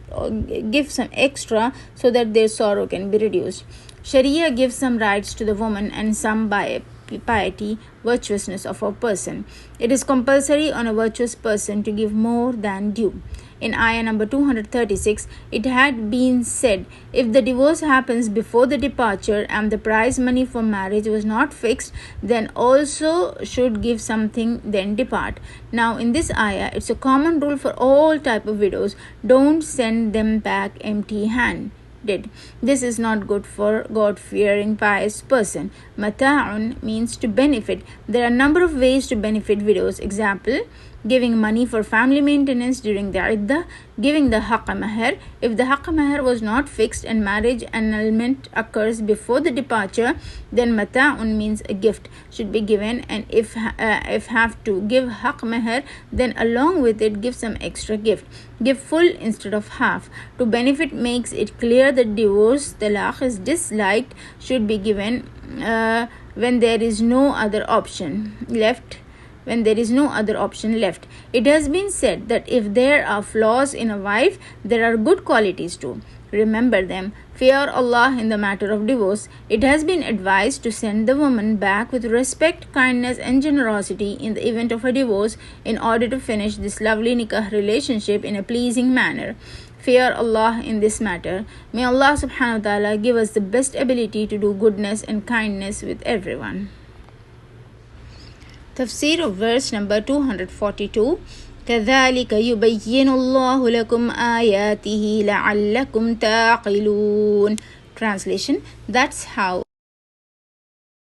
give some extra so that their sorrow can be reduced. Sharia gives some rights to the woman and some by piety, virtuousness of a person. It is compulsory on a virtuous person to give more than due. In ayah number 236, it had been said, if the divorce happens before the departure and the prize money for marriage was not fixed, then also should give something, then depart. Now in this ayah, it's a common rule for all type of widows, don't send them back empty-handed. This is not good for God-fearing pious person. Mata'un means to benefit. There are a number of ways to benefit widows. Example, giving money for family maintenance during the iddah, giving the haqq mahr. If the haqq mahr was not fixed and marriage annulment occurs before the departure, then mata'un means a gift should be given, and if have to give haqq mahr, then along with it give some extra gift. Give full instead of half. To benefit makes it clear that divorce, talaq, is disliked, should be given when there is no other option left. It has been said that if there are flaws in a wife, there are good qualities too. Remember them. Fear Allah in the matter of divorce. It has been advised to send the woman back with respect, kindness and generosity in the event of a divorce in order to finish this lovely nikah relationship in a pleasing manner. Fear Allah in this matter. May Allah subhanahu wa ta'ala give us the best ability to do goodness and kindness with everyone. Tafseer of verse number 242. كَذَلِكَ يُبَيِّنُ اللَّهُ لَكُمْ آيَاتِهِ لَعَلَّكُمْ تَعْقِلُونَ. Translation: that's how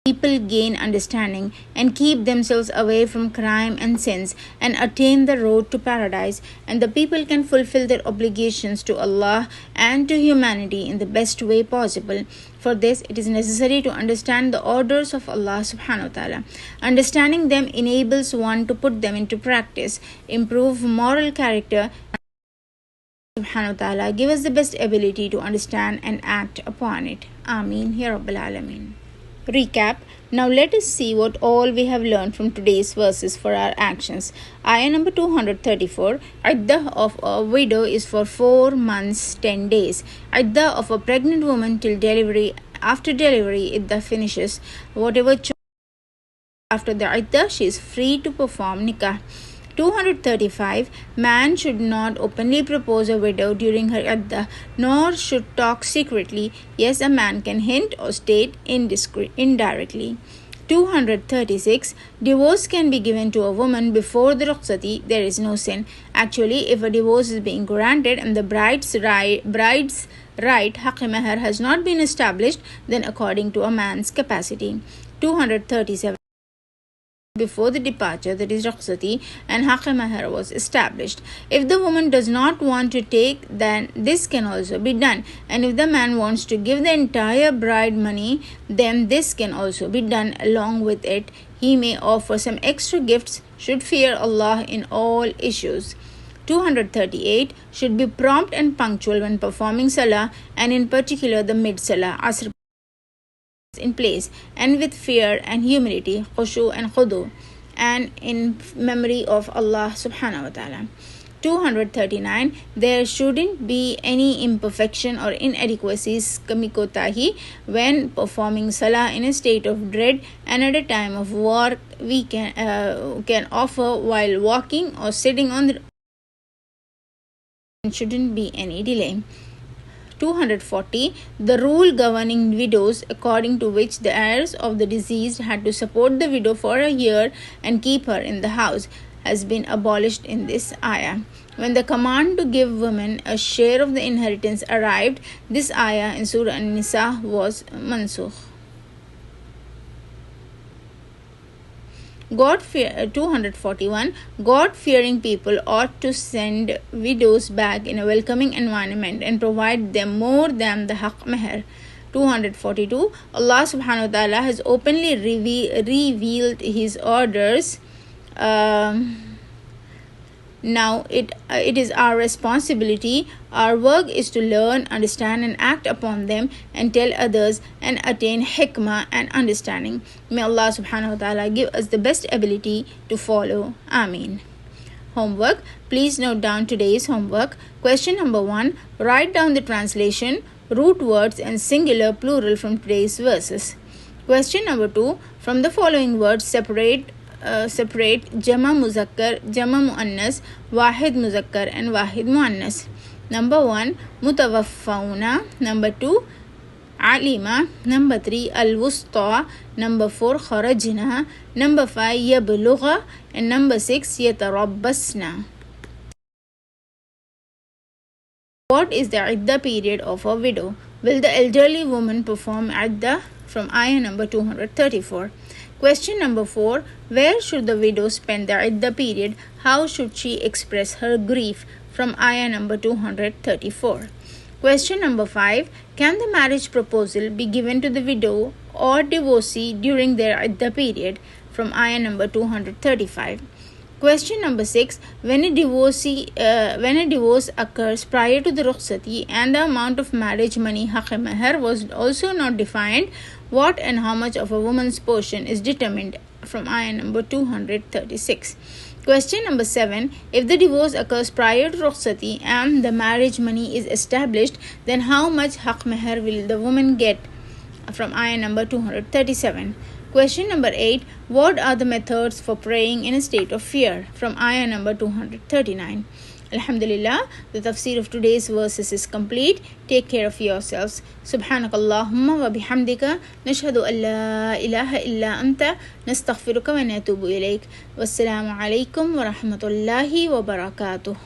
people gain understanding and keep themselves away from crime and sins and attain the road to paradise, and the people can fulfill their obligations to Allah and to humanity in the best way possible. For this, it is necessary to understand the orders of Allah subhanahu wa ta'ala. Understanding them enables one to put them into practice, improve moral character. Subhanahu wa ta'ala give us the best ability to understand and act upon it. Ameen Ya Rabbil Alameen. Recap. Now let us see what all we have learned from today's verses for our actions. Ayah number 234. Iddah of a widow is for 4 months 10 days. Iddah of a pregnant woman till delivery. After delivery, iddah finishes. Whatever after the iddah, she is free to perform nikah. 235. Man should not openly propose a widow during her iddah, nor should talk secretly. Yes, a man can hint or state indirectly. 236. Divorce can be given to a woman before the rukhsati. There is no sin. Actually, if a divorce is being granted and the bride's right haqq mahr has not been established, then according to a man's capacity. 237. Before the departure, that is rukhsati, and haqq mahr was established. If the woman does not want to take, then this can also be done, and if the man wants to give the entire bride money, then this can also be done along with it. He may offer some extra gifts, should fear Allah in all issues. 238. Should be prompt and punctual when performing salah, and in particular the mid-salah, asr, in place, and with fear and humility, khushu and khudu, and in memory of Allah subhanahu wa ta'ala. 239. There shouldn't be any imperfection or inadequacies, kamikotahi, when performing salah in a state of dread and at a time of war. We can offer while walking or sitting on the shouldn't be any delay. 240. The rule governing widows, according to which the heirs of the deceased had to support the widow for a year and keep her in the house, has been abolished in this ayah. When the command to give women a share of the inheritance arrived, this ayah in Surah An-Nisa was mansukh. 241. God-fearing people ought to send widows back in a welcoming environment and provide them more than the haqq mahr. 242. Allah subhanahu wa ta'ala has openly revealed his orders. Now it is our responsibility. Our work is to learn, understand and act upon them and tell others and attain hikmah and understanding. May Allah subhanahu wa ta'ala give us the best ability to follow. Ameen. Homework. Please note down today's homework. Question number 1. Write down the translation, root words and singular plural from today's verses. Question number 2. From the following words, separate Jama Muzakkar, Jama Muannas, Wahid Muzakkar and Wahid Muannas. Number 1, Mutawaffauna. Number 2, Alima. Number 3, Al-Wusta. Number 4, Kharajna. Number 5, Yablugha. And number 6, Yatarabbasna. What is the idda period of a widow? Will the elderly woman perform idda? From ayah number 234. Question number 4. Where should the widow spend the idda period? How should she express her grief? From ayah number 234. Question number 5. Can the marriage proposal be given to the widow or divorcee during their idda period? From ayah number 235. Question number 6. When a divorce occurs prior to the rukhsati and the amount of marriage money haq-e-mahr was also not defined, what and how much of a woman's portion is determined? From ayah number 236. Question number 7. If the divorce occurs prior to rukhsati and the marriage money is established, then how much haq-e-mahr will the woman get? From ayah number 237. Question number 8. What are the methods for praying in a state of fear? From ayah number 239. Alhamdulillah, the tafsir of today's verses is complete. Take care of yourselves. Subhanakallahumma wa bihamdika nashhadu an la ilaha illa anta nastaghfiruka wa natubu ilayk. Wassalamu alaikum wa rahmatullahi wa barakatuh.